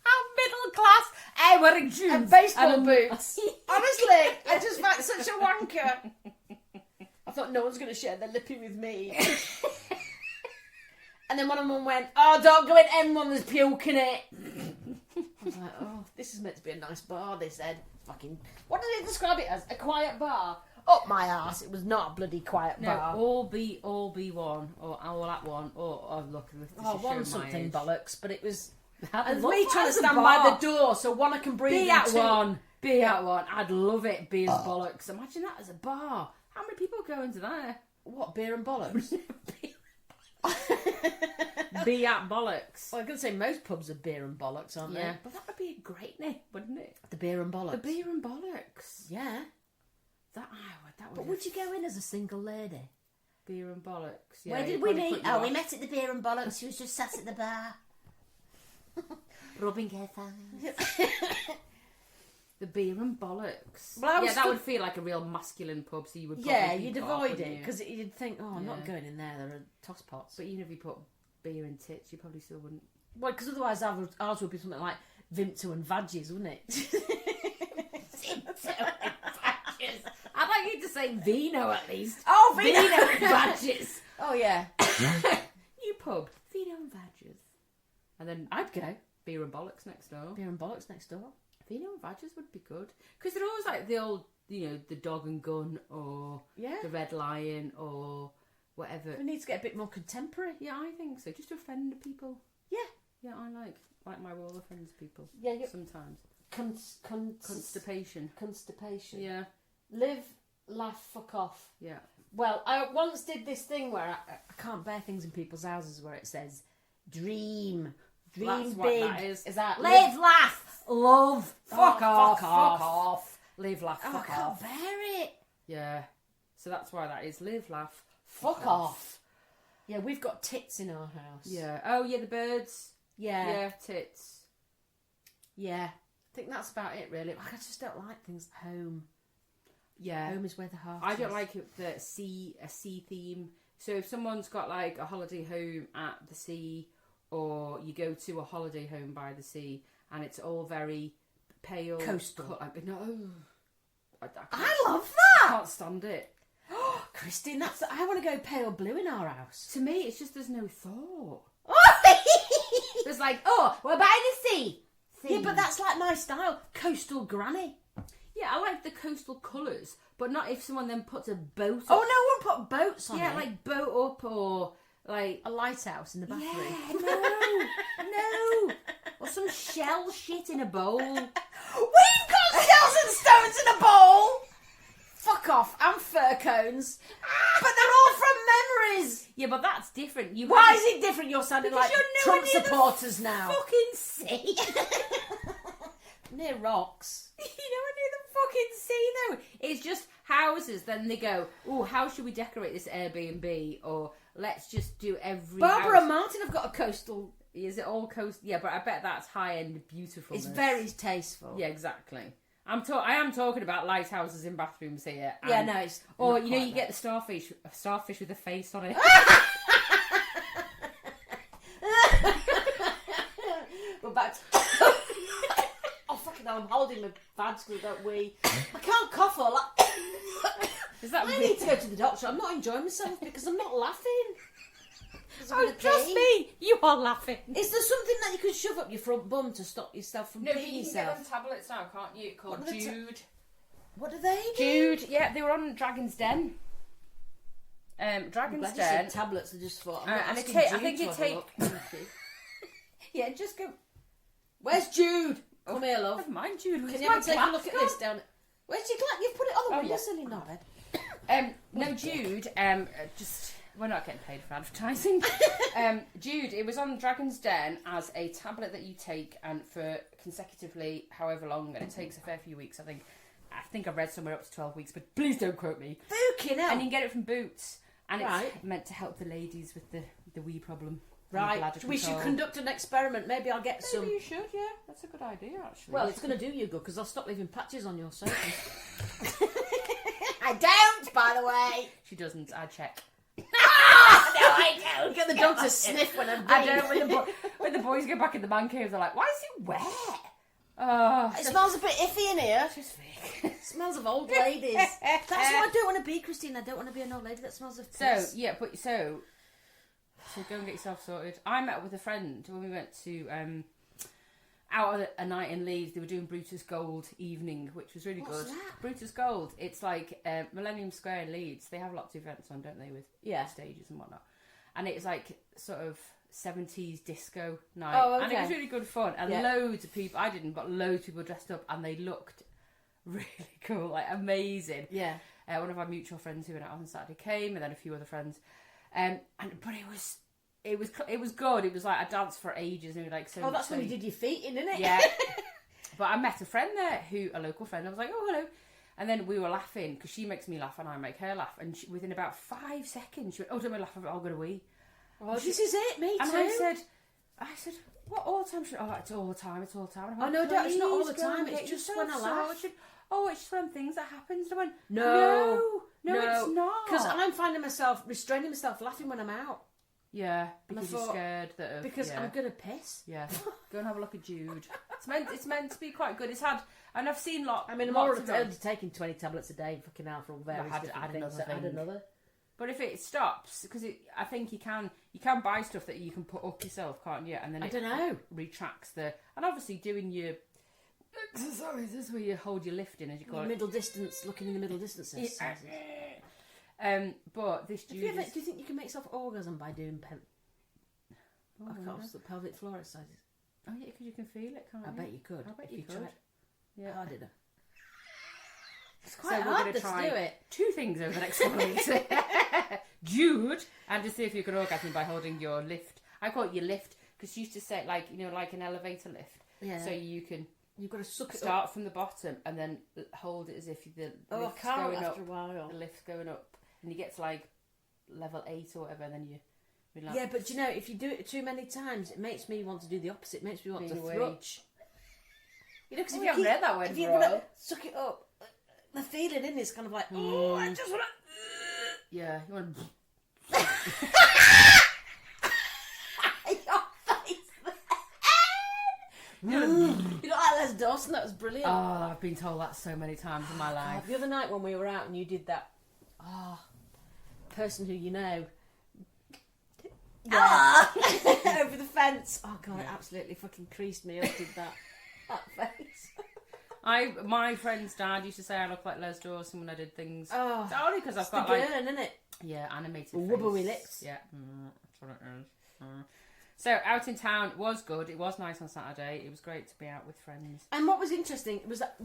S2: I'm middle class. I'm wearing jeans
S1: And baseball boots. Honestly, I just felt such a wanker. I thought no one's going to share their lippy with me. And then one of them went, oh, don't go in M1, there's puke in it. I was like, oh, this is meant to be a nice bar, they said. Fucking, what did they describe it as? A quiet bar? Up my arse, it was not a bloody quiet
S2: No,
S1: bar.
S2: all be one, or all at one, or look, this
S1: Oh,
S2: is
S1: one
S2: showing
S1: something
S2: my age.
S1: bollocks, but it was...
S2: I'd
S1: And
S2: love
S1: me
S2: that
S1: trying to
S2: as a
S1: stand
S2: bar.
S1: by the door so one I can breathe
S2: Be at
S1: into.
S2: one. Be at one. I'd love it. Beer and Bollocks. Imagine that as a bar. How many people go into there?
S1: What, beer and bollocks?
S2: Be at Bollocks.
S1: Well, I'm going to say most pubs are beer and bollocks, aren't
S2: Yeah,
S1: they?
S2: but that would be a great name, wouldn't it?
S1: The beer and bollocks.
S2: The Beer and Bollocks.
S1: Yeah.
S2: That would.
S1: But would you go in as a single lady?
S2: Beer and Bollocks? Yeah,
S1: Where did
S2: you'd
S1: we
S2: probably
S1: meet?
S2: put you
S3: Oh, we
S2: off.
S3: met at the Beer and Bollocks. She was just sat at the bar. Rubbing her thighs.
S2: The Beer and Bollocks.
S1: Well, I was
S2: yeah, that
S1: stood-
S2: would feel like a real masculine pub, so you would probably
S1: Yeah,
S2: be
S1: you'd
S2: put off,
S1: avoid
S2: wouldn't
S1: it
S2: you?
S1: because you'd think, oh, I'm not
S2: Yeah.
S1: going in there. There are toss pots.
S2: But even if you put beer and tits, you probably still wouldn't.
S1: Well, because otherwise ours would be something like Vimto and Vaggies, wouldn't it?
S2: I'd like you to say Vino at least.
S1: Oh,
S2: Vino and Badges.
S1: Oh, yeah.
S2: New pub, Vino and Badges. And then
S1: I'd go.
S2: Beer and Bollocks next door.
S1: Beer and bollocks next door.
S2: Vino and Badges would be good. Because they're always like the old, the Dog and Gun or
S1: Yeah.
S2: the Red Lion or whatever.
S1: We need to get a bit more contemporary.
S2: Yeah, I think so. Just to offend the people.
S1: Yeah.
S2: Yeah, I like my role offends people.
S1: Yeah, you
S2: Sometimes.
S1: constipation.
S2: Constipation. Yeah.
S1: Live, laugh, fuck off.
S2: Yeah.
S1: Well, I once did this thing where I can't bear things in people's houses where it says dream
S2: That's
S1: big.
S2: what that is.
S1: that
S3: Live, laugh, love.
S2: Fuck off.
S1: Fuck
S2: Fuck
S1: off.
S2: off. Live, laugh,
S1: Oh, I
S2: fuck
S1: can't
S2: off.
S1: bear it.
S2: Yeah. So that's why that is live, laugh,
S1: Fuck off. Yeah, we've got tits in our house.
S2: Yeah. Oh yeah, the birds.
S1: Yeah.
S2: Yeah, tits.
S1: Yeah. I think that's about it, really. I just don't like things at home.
S2: Yeah.
S1: Home is where the heart
S2: I
S1: is.
S2: don't like it, a sea theme. So if someone's got like a holiday home at the sea, or you go to a holiday home by the sea, and it's all very pale,
S1: Coastal.
S2: No, I can't,
S1: I love
S2: I
S1: that!
S2: can't stand it.
S1: Christine, I want to go pale blue in our house.
S2: To me, it's just there's no thought. There's like, oh, we're by the sea.
S1: Yeah, but that's like my style. Coastal granny.
S2: Yeah, I like the coastal colours, but not if someone then puts a boat up.
S1: Oh, no one put boats on it.
S2: Yeah, like boat up or like
S1: a lighthouse in the bathroom.
S2: Yeah, no. Or some shell shit in a bowl.
S1: We've got shells and stones in a bowl! Fuck off, and fir cones. But they're all from memories.
S2: Yeah, but that's different.
S1: Why is it different? You're sounding
S2: Because
S1: like
S2: you're
S1: Trump
S2: nowhere near
S1: supporters now.
S2: fucking sea.
S1: Near rocks.
S2: You know, near the fucking sea though. It's just houses. Then they go, oh, how should we decorate this Airbnb? Or let's just do every
S1: Barbara
S2: house.
S1: and Martin have got a coastal.
S2: Is it all coast? Yeah, but I bet that's high end beautiful.
S1: It's very tasteful.
S2: Yeah, exactly. I am talking about lighthouses in bathrooms here.
S1: Yeah, no, it's.
S2: Or you know, you get the starfish with a face on it.
S1: We're back to... Oh, fucking hell, I'm holding my fads because I don't wee. I can't cough or
S2: Is that
S1: I need to go to the doctor. I'm not enjoying myself because I'm not laughing.
S2: Oh, trust me, you are laughing.
S1: Is there something that you can shove up your front bum to stop yourself from
S2: No,
S1: peeing
S2: you
S1: yourself?
S2: can get them tablets now, can't you? Called
S1: What are the
S2: Jude.
S1: What do they do?
S2: Jude, yeah, they were on Dragon's Den. Dragon's
S1: Glad you
S2: Den.
S1: said tablets. I just thought. I'm not
S2: And
S1: asking
S2: I
S1: Jude
S2: think
S1: to
S2: it
S1: have a
S2: take.
S1: look.
S2: Yeah, just go.
S1: Where's Jude? Come here, love.
S2: Never mind, Jude.
S1: Can you have a take a look at this down? Where's your glass? You've put it on the
S2: Oh,
S1: window,
S2: yeah.
S1: silly knobhead.
S2: No, Jude. Just we're not getting paid for advertising. Jude, it was on Dragon's Den as a tablet that you take and for consecutively however long, and it takes a fair few weeks. I think I've read somewhere up to 12 weeks, but please don't quote me.
S1: Fucking hell.
S2: And you can get it from Boots, and
S1: Right.
S2: it's meant to help the ladies with the wee problem.
S1: Right,
S2: bladder
S1: we should
S2: control.
S1: conduct an experiment. Maybe I'll get some.
S2: Maybe you should, yeah. That's a good idea, actually.
S1: Well, it's going to do you good because I'll stop leaving patches on your sofa.
S3: I don't, by the way.
S2: She doesn't. I check.
S3: No, I don't.
S1: Get the dog to sniff when I'm
S2: I
S1: dead.
S2: don't. When the boys go back in the man cave, they're like, "Why is it wet?" Oh,
S1: It smells a bit iffy in here.
S2: just fake.
S1: It smells of old ladies. That's what I don't want to be, Christine. I don't want to be an old lady that smells of
S2: So
S1: piss.
S2: yeah, but so go and get yourself sorted. I met up with a friend when we went to out on a night in Leeds. They were doing Brutus Gold evening, which was really
S1: What's
S2: good.
S1: that?
S2: Brutus Gold. It's like Millennium Square in Leeds. They have lots of events on, don't they, with stages and whatnot. And it's like sort of 70s disco night.
S1: Oh, okay.
S2: And it was really good fun. And
S1: Yeah.
S2: loads of people, I didn't, but loads of people dressed up and they looked really cool, like amazing.
S1: Yeah.
S2: One of our mutual friends who went out on Saturday came, and then a few other friends. But it was good. It was like I danced for ages, and it was like so.
S1: Oh, that's when you did your feet in, isn't it?
S2: Yeah. But I met a friend there, a local friend. I was like, oh hello, and then we were laughing because she makes me laugh and I make her laugh. And within about 5 seconds, she went, "Oh, don't make me laugh. I'll go to wee."
S1: Oh, this is it. Me
S2: And
S1: too.
S2: I said, what all the time? She went, oh, it's all the time. It's all the time. And I
S1: Oh,
S2: went,
S1: no, it's not all
S2: "Please
S1: the
S2: go
S1: time,
S2: and
S1: it's
S2: get
S1: just
S2: yourself
S1: when I laugh."
S2: sorted." Oh, it's just when things that happens. And I went,
S1: No,
S2: it's not.
S1: Because I'm finding myself restraining myself laughing when I'm out
S2: Yeah,
S1: And I
S2: because you're
S1: thought-
S2: scared that.
S1: because
S2: yeah.
S1: I'm gonna piss.
S2: Yeah, go and have a look at Jude. It's meant to be quite good. It's had, and I've seen
S1: I mean, I'm
S2: lots of
S1: already
S2: them.
S1: taking 20 tablets a day, fucking hell, for all various
S2: Add
S1: different things.
S2: another
S1: Add
S2: thing.
S1: another.
S2: But if it stops, because I think you can buy stuff that you can put up yourself, can't you? And then
S1: I
S2: it
S1: don't know.
S2: retracts and obviously doing your exercises where you hold your lifting, as you call it.
S1: Middle distance, looking in the middle distance exercises.
S2: But this
S1: Do
S2: Jude
S1: you think you can make yourself orgasm by doing the pelvic floor exercises?
S2: Oh yeah, because you can feel it, can't
S1: I
S2: you?
S1: bet you could.
S2: I bet
S1: if
S2: you could.
S1: tried
S2: Yeah.
S1: hard enough. It's
S2: So
S1: quite
S2: we're
S1: hard
S2: going
S1: to
S2: to try
S1: do it.
S2: 2 things over the next couple of weeks. Jude, and to see if you can orgasm by holding your lift. I call it your lift because she used to say it like an elevator lift.
S1: Yeah.
S2: So you can
S1: You've got to suck it up.
S2: start from the bottom and then hold it as if the
S1: Oh, I
S2: lift's
S1: can't
S2: going
S1: after
S2: up.
S1: a while.
S2: The lift's going up, and you get to like level 8 or whatever, and then you relax.
S1: Yeah, but you know, if you do it too many times, it makes me want to do the opposite. It makes me want to
S2: Being
S1: thrutch. You know, because
S2: Oh,
S1: if
S2: we
S1: you
S2: haven't
S1: keep,
S2: read that word
S1: if
S2: for
S1: you
S2: a
S1: wanna
S2: while.
S1: suck it up, the feeling in is kind of like, oh, I just want to.
S2: Yeah, you want to.
S1: You know, like Les Dawson, that was brilliant.
S2: Oh, I've been told that so many times in my life.
S1: The other night when we were out and you did that, person who you know, over the fence. Oh god, it absolutely fucking creased me up. Did that face?
S2: My friend's dad used to say I look like Les Dawson when I did things.
S1: Oh,
S2: It's only because I've got
S1: the
S2: like
S1: gurn, isn't it?
S2: animated face.
S1: Wobbly lips.
S2: Yeah, that's what it is. So out in town, it was good. It was nice on Saturday. It was great to be out with friends.
S1: And what was interesting was that,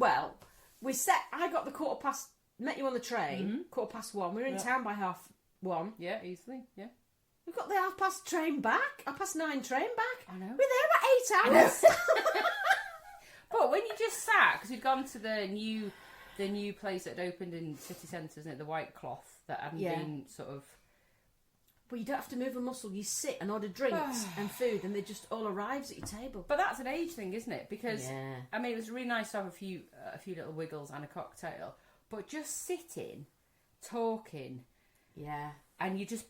S1: I got the met you on the train, 1:15. We were in town by 1:30.
S2: Yeah, easily. Yeah.
S1: We got the 9:30 train back. 9:30 train back.
S2: I know.
S1: We were there about 8 hours.
S2: But when you just sat, because we'd gone to the new place that had opened in city centre, isn't it? The White Cloth that hadn't been sort of.
S1: Well, you don't have to move a muscle. You sit and order drinks and food, and they just all arrives at your table.
S2: But that's an age thing, isn't it? Because
S1: Yeah.
S2: I mean, it was really nice to have a few little wiggles and a cocktail, but just sitting, talking,
S1: Yeah.
S2: and you just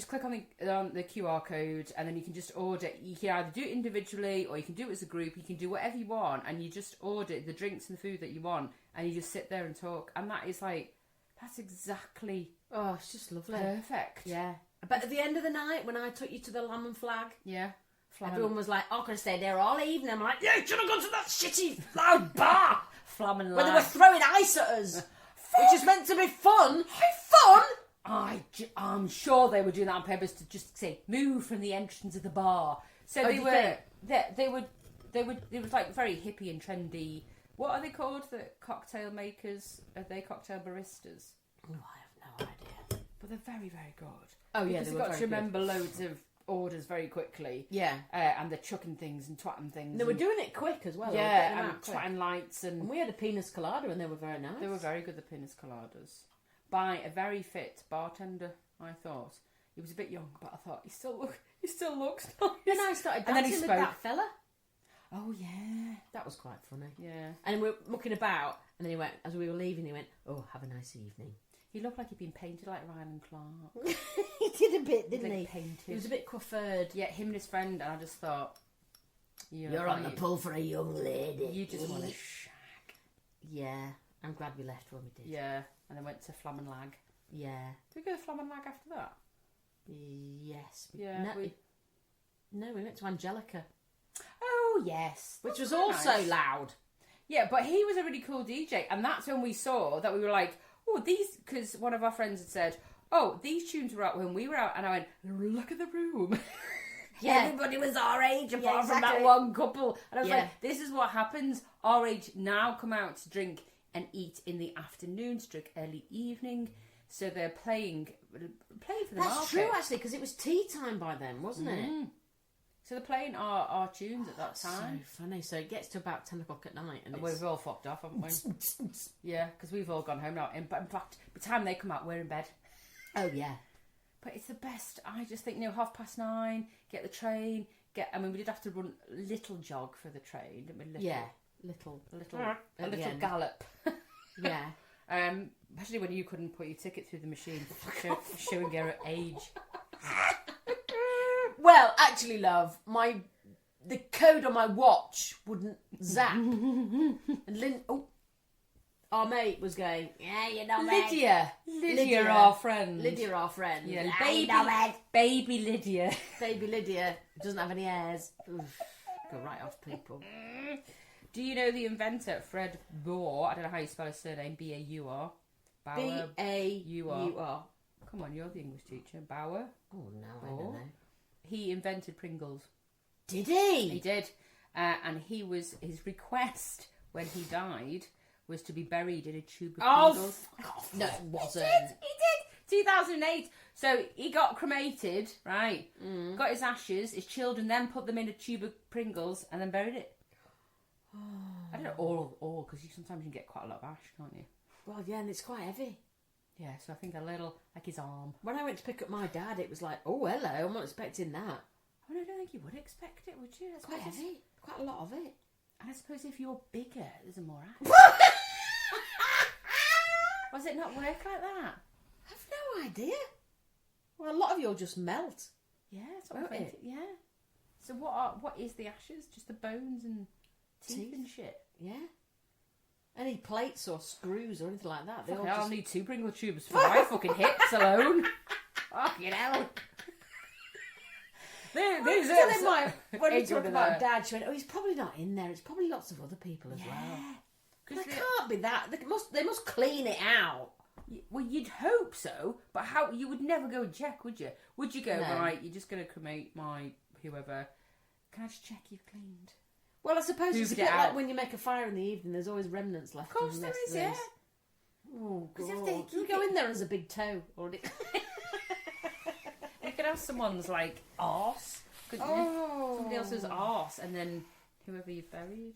S2: click on the QR code, and then you can just order. You can either do it individually or you can do it as a group. You can do whatever you want, and you just order the drinks and the food that you want, and you just sit there and talk. And that's exactly
S1: Oh, it's just lovely.
S2: perfect.
S1: Yeah. But at the end of the night, when I took you to the Lamb and Flag,
S2: Yeah.
S1: everyone was like, "Oh, I could have stayed there all evening." I'm like, "Yeah, you should have gone to that shitty loud bar
S2: Flamin'
S1: where they
S2: Lad.
S1: were throwing ice at us, which is meant to be fun." Fun?
S2: I'm sure they were doing that on purpose to just say move from the entrance of the bar. So
S1: Oh,
S2: they
S1: do you
S2: were
S1: think?
S2: it was like very hippie and trendy. What are they called? The cocktail makers? Are they cocktail baristas?
S1: Oh, I have no idea.
S2: But they're very, very good.
S1: Oh yeah,
S2: Because
S1: they
S2: they've
S1: were
S2: got
S1: very
S2: to remember loads of orders very quickly.
S1: Yeah.
S2: And they're chucking things and twatting things.
S1: They were
S2: and,
S1: doing it quick as well. They were
S2: yeah,
S1: getting them
S2: and
S1: out quick.
S2: twatting lights
S1: And
S2: and
S1: we had a pinas colada and they were very nice.
S2: they were very good. The pinas coladas by a very fit bartender. I thought he was a bit young, but I thought he still looks nice.
S1: Then I started
S2: And then he
S1: dancing with
S2: spoke.
S1: that fella.
S2: Oh yeah,
S1: That was quite funny.
S2: yeah.
S1: And we were mucking about, and then he went, as we were leaving, he went, "Oh, have a nice evening."
S2: He looked like he'd been painted like Ryan Clark.
S1: He did a bit, didn't
S2: Like
S1: he?
S2: painted.
S1: He was a bit coiffured.
S2: Yeah, him and his friend, and I just thought,
S3: You're on the pull for a young lady.
S2: You just want to shag.
S1: Yeah, I'm glad we left when we did.
S2: Yeah, and then went to Flam and Lag.
S1: Yeah.
S2: Did we go to Flam and Lag after that?
S1: Yes.
S2: Yeah,
S1: No, we went to Angelica,
S2: Oh yes,
S1: which was
S2: very
S1: also
S2: nice.
S1: loud.
S2: Yeah, but he was a really cool DJ, and that's when we saw that we were like, oh, these, because one of our friends had said, oh, these tunes were out when we were out, and I went, look at the room.
S1: Yeah.
S2: Everybody was our age, apart
S1: Yeah,
S2: from that
S1: exactly.
S2: one couple. And I was
S1: Yeah.
S2: like, this is what happens. Our age now come out to drink and eat in the afternoon, stroke early evening. So they're playing for the
S1: That's
S2: market.
S1: true, actually, because it was tea time by then, wasn't it?
S2: So they're playing our tunes at that time.
S1: So funny. So it gets to about 10 o'clock at night, and
S2: And
S1: it's...
S2: we've all fucked off, haven't we? Yeah, because we've all gone home now. In fact, by the time they come out, we're in bed.
S1: Oh yeah.
S2: But it's the best. I just think, 9:30, get the train. I mean, we did have to run a little jog for the train, didn't we?
S1: Yeah. Little.
S2: A little
S1: At the end.
S2: gallop.
S1: Yeah.
S2: Especially when you couldn't put your ticket through the machine, showing your age.
S1: Well, actually, love, the code on my watch wouldn't zap. And our mate was going,
S3: Yeah, you know, mate.
S2: Lydia, our friend.
S1: Lydia, our friend.
S2: Yeah,
S3: Yeah, you know, mate.
S2: baby Lydia.
S1: Baby Lydia doesn't have any hairs. Oof, go right off, people.
S2: Do you know the inventor, Fred Bohr? I don't know how you spell his surname. B-A-U-R. Bauer.
S1: B-A-U-R.
S2: Come on, you're the English teacher. Bauer.
S1: Oh, no, I don't know.
S2: He invented Pringles.
S1: Did he?
S2: He did. And his request when he died was to be buried in a tube of Pringles.
S1: No, it wasn't.
S2: He did. 2008. So he got cremated, right? Got his ashes. His children then put them in a tube of Pringles and then buried it. I don't know all because sometimes you can get quite a lot of ash, can't you?
S1: Well, yeah, and it's quite heavy.
S2: Yeah, so I think a little, like his arm.
S1: When I went to pick up my dad, it was like, oh, hello, I'm not expecting that.
S2: I mean, I don't think you would expect it, would you?
S1: It's quite heavy. Quite a lot of it.
S2: And I suppose if you're bigger, there's more ash. Was it not work like that?
S1: I've no idea. Well, a lot of you'll just melt.
S2: Yeah, that's what I
S1: Won't
S2: think.
S1: it?
S2: Yeah. So what is the ashes? Just the bones and teeth and shit?
S1: Yeah. Any plates or screws or anything like that. They all
S2: I'll
S1: just...
S2: need 2 Pringle tubes for my fucking hips alone. Fucking hell.
S1: When we
S2: Ain't
S1: talk
S2: good
S1: about
S2: enough.
S1: Dad, she went, oh, he's probably not in there. It's probably lots of other people as well. They can't be that. They must clean it out.
S2: Well, you'd hope so, but how? You would never go and check, would you? Would you go, right, you're just going to cremate my whoever. Can I just check you've cleaned?
S1: Well, I suppose it's a bit like when you make a fire in the evening, there's always remnants left.
S2: Of course there is, yeah.
S1: Oh, God. You go in there as a big toe. Already.
S2: You could have someone's, like, arse. Somebody else's arse, and then whoever you've buried.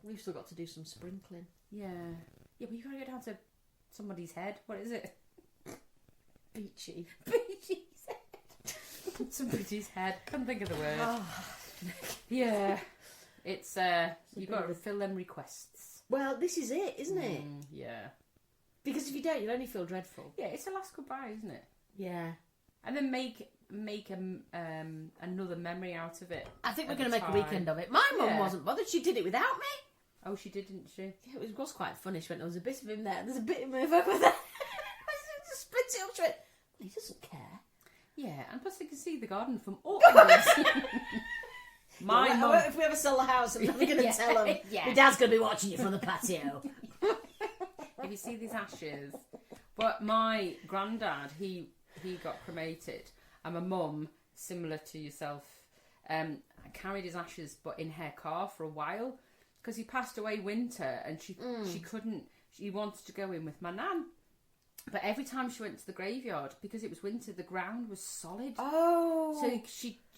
S1: We've still got to do some sprinkling.
S2: Yeah. Yeah, but you got to go down to somebody's head. What is it?
S1: Beachy.
S2: Beachy's head. Somebody's head. Can't think of the word. Yeah. It's, you've got to fill them requests.
S1: Well, this is it, isn't it?
S2: Yeah.
S1: Because if you don't, you'll only feel dreadful.
S2: Yeah, it's a last goodbye, isn't it?
S1: Yeah.
S2: And then make another memory out of it.
S1: I think we're going to make a weekend of it. My mum wasn't bothered. She did it without me.
S2: Oh, she did, didn't she?
S1: Yeah, it was quite funny. She went, there was a bit of him there. There's a bit of him over there. I just split it up. She went, well, he doesn't care.
S2: Yeah, and plus they can see the garden from all angles. My mum.
S1: If we ever sell the house, I'm never going to tell him. My dad's going to be watching you from the patio.
S2: If you see these ashes. But my granddad, he got cremated. And my mum, similar to yourself, carried his ashes but in her car for a while. Because he passed away winter and she couldn't, she wanted to go in with my nan. But every time she went to the graveyard, because it was winter, the ground was solid.
S1: Oh.
S2: So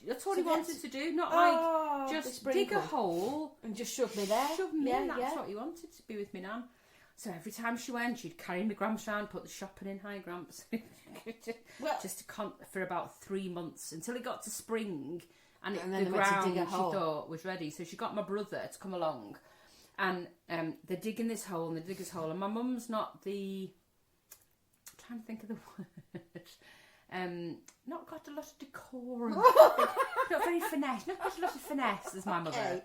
S2: that's all he wanted to do. Not like, just dig a hole.
S1: And just shove me there.
S2: Shove me in, that's what he wanted, to be with me nan. So every time she went, she'd carry my gramps round, put the shopping in, hi gramps. For about 3 months, until it got to spring. And the ground, she thought, was ready. So she got my brother to come along. And they're digging this hole, and they dig this hole. And my mum's not the... I'm trying to think of the word. Not got a lot of decorum. Not very finesse. Not got a lot of finesse as my mother.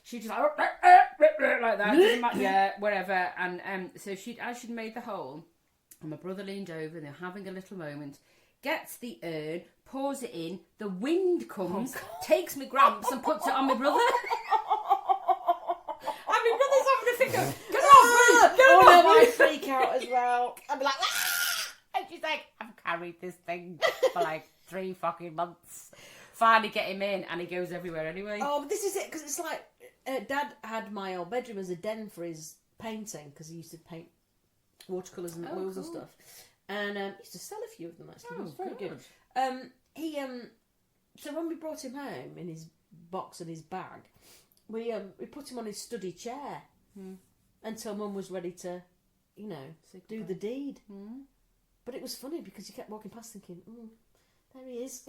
S2: She just like that. Doesn't matter, yeah, whatever. And so as she'd made the hole, and my brother leaned over, and they're having a little moment, gets the urn, pours it in, the wind comes, takes my gramps and puts it on my brother. And my brother's having a think of, get off me!
S1: I freak out as well. I'd be like,
S2: and she's like, I've carried this thing for like 3 fucking months. Finally get him in, and he goes everywhere anyway.
S1: Oh, but this is it, because it's like, Dad had my old bedroom as a den for his painting, because he used to paint watercolours and oils and stuff. And he used to sell a few of them, actually. It was very good. So when we brought him home in his box and his bag, we put him on his study chair until Mum was ready to, do the deed. But it was funny because you kept walking past thinking, there he is.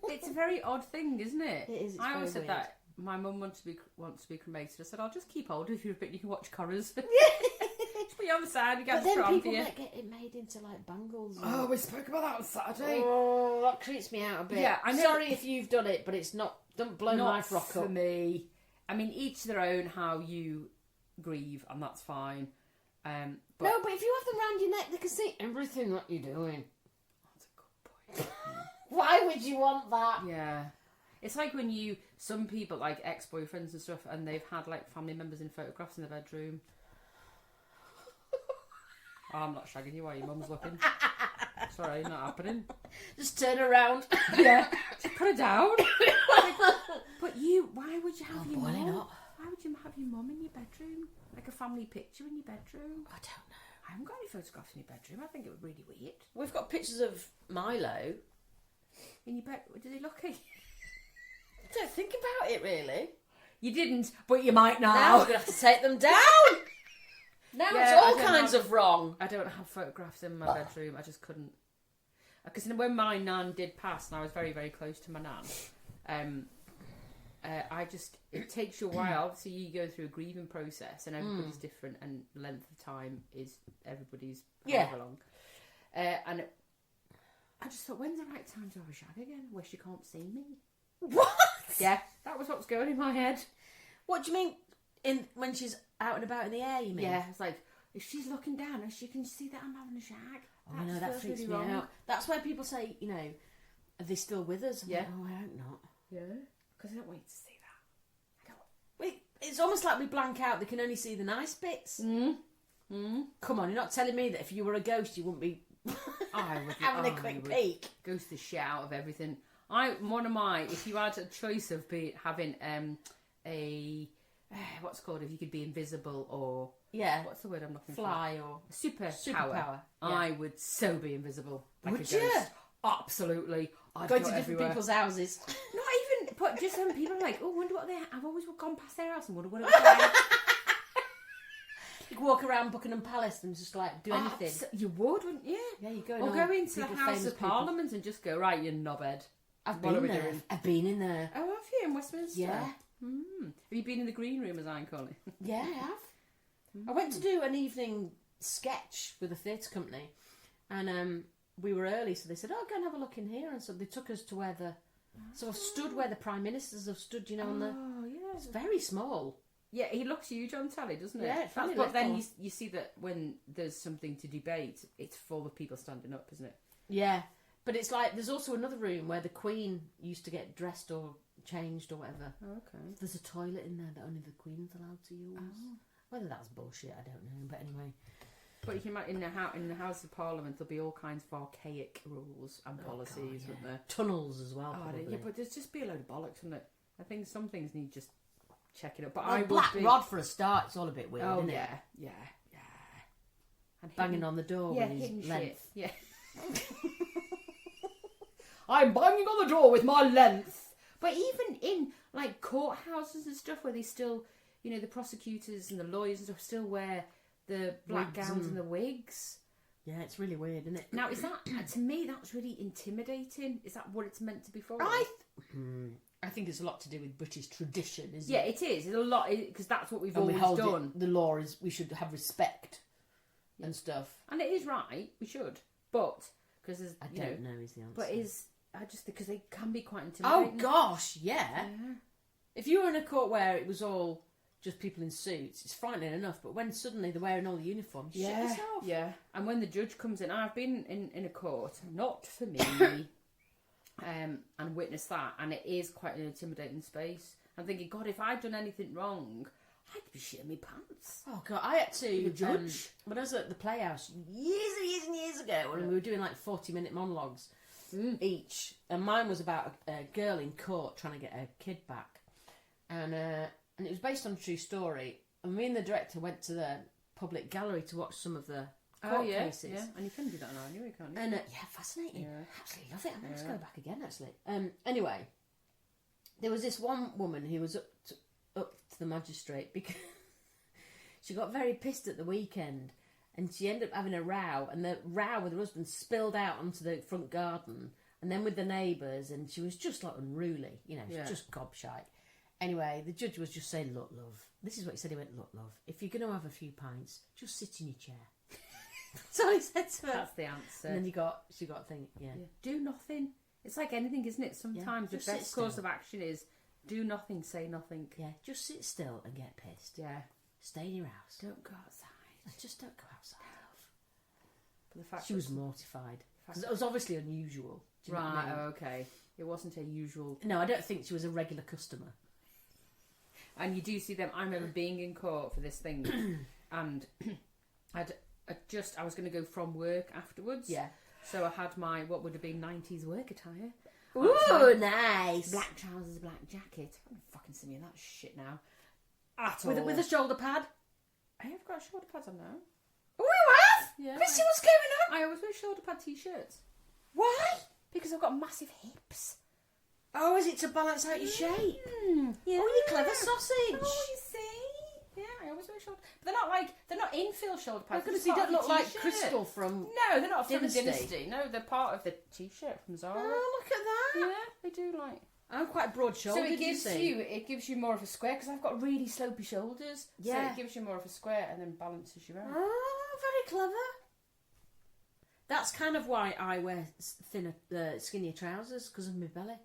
S2: It's a very odd thing, isn't it?
S1: It is. It's
S2: I always said
S1: weird.
S2: that. My mum wants to be cremated. I said, I'll just keep hold of you a bit. You can watch Corras. Just put you on the side. You get the
S1: then people might get it made into like bangles.
S2: Oh, we spoke about that on Saturday.
S1: Oh, that creeps me out a bit.
S2: Yeah, I know.
S1: Sorry if you've done it, but it's not. Don't blow my frock
S2: for
S1: up.
S2: me. I mean, each their own how you grieve, and that's fine. But
S1: no, but if you have them round your neck, they can see everything that you're doing.
S2: That's a good point.
S1: Why would you want that?
S2: Yeah. It's like when some people, like ex-boyfriends and stuff, and they've had like family members in photographs in their bedroom. Oh, I'm not shagging you while your mum's looking. Sorry, not happening.
S1: Just turn around.
S2: Yeah. Just put it down. But why would you have your mum? Why would you have your mum in your bedroom? Like a family picture in your bedroom?
S1: I don't know.
S2: I haven't got any photographs in your bedroom. I think it would be really weird.
S1: We've got pictures of Milo.
S2: In your bed? Did he look at you?
S1: I don't think about it really.
S2: You didn't, but you might now.
S1: Now we're going to have to take them down. Now it's all kinds of wrong.
S2: I don't have photographs in my bedroom. I just couldn't. Because when my nan did pass, and I was very, very close to my nan, it takes you a while. Obviously, you go through a grieving process, and everybody's different, and length of time is everybody's however long. And I just thought, when's the right time to have a shag again, where she can't see me?
S1: What?
S2: Yeah, that was what was going in my head.
S1: What do you mean? When she's out and about in the air, you mean?
S2: Yeah, it's like, if she's looking down and she can see that I'm having a shag.
S1: Oh, no, that freaks me out. That's why people say, are they still with us? I'm like, oh, I hope not.
S2: Yeah, because I don't want you to see that.
S1: Wait, It's almost like we blank out. They can only see the nice bits. Come on, you're not telling me that if you were a ghost, you wouldn't be having a quick peek.
S2: Ghost the shit out of everything. If you had a choice of having a what's it called, if you could be invisible or what's the word I'm looking
S1: fly
S2: for?
S1: or
S2: superpower.
S1: Yeah.
S2: I would so be invisible. Like
S1: Would
S2: a ghost.
S1: you?
S2: Absolutely. I'd
S1: Go
S2: go
S1: to different
S2: everywhere.
S1: people's houses.
S2: Not even, but just when people are like, oh, wonder what they. I've always gone past their house and wonder what it was like.
S1: You could walk around Buckingham Palace and just like do anything.
S2: You would, wouldn't you?
S1: Yeah, you go.
S2: Or go into the House of Parliament and just go, right, you knobhead.
S1: I've
S2: What are
S1: been
S2: we
S1: there.
S2: doing?
S1: I've been in there.
S2: Oh, have you in Westminster?
S1: Yeah.
S2: Have you been in the green room, as I call it?
S1: Yeah, I have. I went to do an evening sketch with a theatre company, and we were early, so they said, "Oh, go and have a look in here." And so they took us to where I've stood where the prime ministers have stood, on the.
S2: Oh, yeah.
S1: It's very small.
S2: Yeah, he looks huge on telly, doesn't it?
S1: Yeah, it's really
S2: but then
S1: little.
S2: you see that when there's something to debate, it's full of people standing up, isn't it?
S1: Yeah, but it's like there's also another room where the Queen used to get dressed or changed or whatever.
S2: Oh, okay.
S1: There's a toilet in there that only the Queen's allowed to use.
S2: Oh.
S1: Whether that's bullshit, I don't know. But anyway.
S2: But you can imagine in the House of Parliament there'll be all kinds of archaic rules and policies, wouldn't there?
S1: Tunnels as well.
S2: Oh, yeah, but there's just be a load of bollocks, wouldn't it? I think some things need just checking up. But
S1: well,
S2: I would
S1: Black
S2: be...
S1: Rod for a start. It's all a bit weird,
S2: Oh
S1: isn't
S2: yeah,
S1: it?
S2: yeah, yeah. And
S1: Banging on the door
S2: yeah,
S1: with
S2: hidden
S1: his length.
S2: shit. Yeah. I'm banging on the door with my length. But even in like courthouses and stuff, where they still, the prosecutors and the lawyers and stuff still wear the black
S1: Wigs
S2: gowns and the wigs.
S1: Yeah, it's really weird, isn't it?
S2: Now, is that to me? That's really intimidating. Is that what it's meant to be for?
S1: I think it's a lot to do with British tradition, isn't
S2: Yeah,
S1: it?
S2: it is. It's a lot because that's what we've
S1: And
S2: always
S1: we hold
S2: done.
S1: the law is we should have respect and stuff.
S2: And it is right. We should, but because there's
S1: I don't know is the answer.
S2: But I just because they can be quite
S1: Oh
S2: intimidating.
S1: gosh, yeah. If you were in a court where it was all just people in suits, it's frightening enough. But when suddenly they're wearing all the uniforms, shit yourself.
S2: Yeah. And when the judge comes in, I've been in a court, not for me, and witnessed that, and it is quite an intimidating space. I'm thinking, God, if I'd done anything wrong, I'd be shitting my pants.
S1: Oh god, I had to
S2: The judge.
S1: when I was at the Playhouse years and years ago, when we were doing like 40-minute monologues each, and mine was about a girl in court trying to get her kid back, and it was based on a true story. And me and the director went to the public gallery to watch some of the court cases.
S2: Yeah, and you can do that now anyway, can't you?
S1: And fascinating.
S2: Yeah.
S1: Absolutely love it. I'm going to go back again, actually. Anyway, there was this one woman who was up to the magistrate because she got very pissed at the weekend, and she ended up having a row, and the row with her husband spilled out onto the front garden, and then with the neighbours, and she was just like unruly, she was just gobshite. Anyway, the judge was just saying, "Look, love," this is what he said. He went, "Look, love, if you're going to have a few pints, just sit in your chair." So he said to her.
S2: That's the answer.
S1: And then she got a thing, yeah.
S2: Do nothing. It's like anything, isn't it? Sometimes the
S1: just sit
S2: best course
S1: still.
S2: of action is do nothing, say nothing.
S1: Yeah, just sit still and get pissed.
S2: Yeah.
S1: Stay in your house.
S2: Don't go outside.
S1: Just don't go outside.
S2: But the fact
S1: She was mortified. Because it was obviously unusual. Do you know what I
S2: right,
S1: mean?
S2: okay. It wasn't a usual.
S1: No, I don't think she was a regular customer.
S2: And you do see them. I remember being in court for this thing, and I was going to go from work afterwards.
S1: Yeah.
S2: So I had my what would have been 90s work attire.
S1: Ooh, nice.
S2: Black trousers, black jacket. I'm fucking seeing that shit now. At
S1: With
S2: all.
S1: a shoulder pad.
S2: I have got shoulder pads on now.
S1: Oh, you have?
S2: Yeah.
S1: Let's see what's going on.
S2: I always wear shoulder pad t-shirts
S1: Why?
S2: because I've got massive hips.
S1: Oh, is it to balance out your shape?
S2: Yeah.
S1: Oh, you clever sausage.
S2: Oh, you see? Yeah, I always wear shoulder. But they're not infill shoulder pads.
S1: Because
S2: they're
S1: you
S2: part
S1: don't
S2: of
S1: look
S2: the
S1: like
S2: t-shirt.
S1: Crystal from...
S2: No, they're not from
S1: Dynasty.
S2: Dynasty. No, they're part of the t-shirt from Zara.
S1: Oh, look at that.
S2: Yeah, they do like.
S1: I'm quite broad-shouldered,
S2: So it
S1: you
S2: gives you more of a square because I've got really slopey shoulders.
S1: Yeah.
S2: So it gives you more of a square and then balances you out.
S1: Oh, very clever. That's kind of why I wear thinner, skinnier trousers, because of my belly.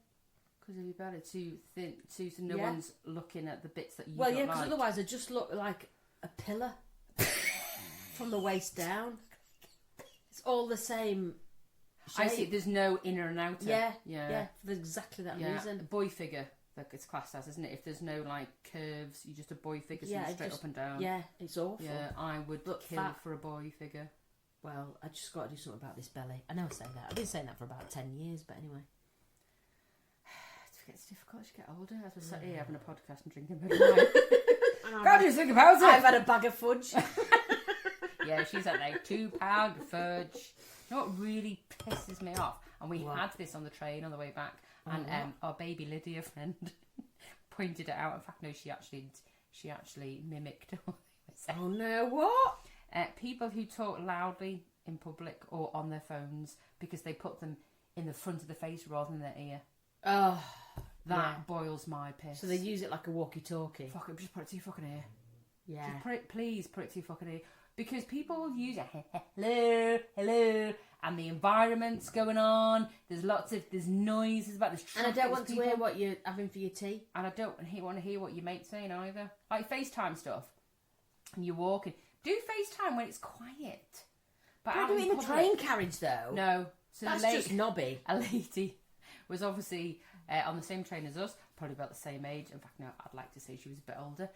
S2: Because of your belly too thin, so no one's looking at the bits that you
S1: Well,
S2: don't
S1: yeah, because
S2: like.
S1: otherwise I just look like a pillar from the waist down. It's all the same shape.
S2: I see. There's no inner and outer.
S1: Yeah, for exactly that reason.
S2: Boy figure. that it's classed as, isn't it? If there's no like curves, you're just a boy figure, so straight up and down.
S1: Yeah, it's awful.
S2: Yeah, I would kill for a boy figure.
S1: Well, I just got to do something about this belly. I know I say that. I've been saying that for about 10 years, but anyway.
S2: It's difficult as you get older. As we're sat here having a podcast and drinking wine. Can't do think about it.
S1: I've had a bag of fudge.
S2: Yeah, she's had like 2 pound of fudge. You know what really pisses me off? And we had this on the train on the way back, and our baby Lydia friend pointed it out. In fact, no, she actually mimicked what they were saying.
S1: Oh no, what?
S2: People who talk loudly in public or on their phones because they put them in the front of the face rather than their ear.
S1: Oh,
S2: that boils my piss.
S1: So they use it like a walkie-talkie.
S2: Fuck it, just put it to your fucking ear.
S1: Yeah.
S2: Please put it to your fucking ear. Because people will use it, hello, and the environment's going on. There's noises about this.
S1: And I don't want to hear what you're having for your tea.
S2: And I don't want to hear what your mate's saying either. Like FaceTime stuff. And you're walking. Do FaceTime when it's quiet. But
S1: Don't do it in a train carriage though.
S2: No. So
S1: that's just knobby.
S2: A lady was obviously on the same train as us, probably about the same age. In fact, no, I'd like to say she was a bit older.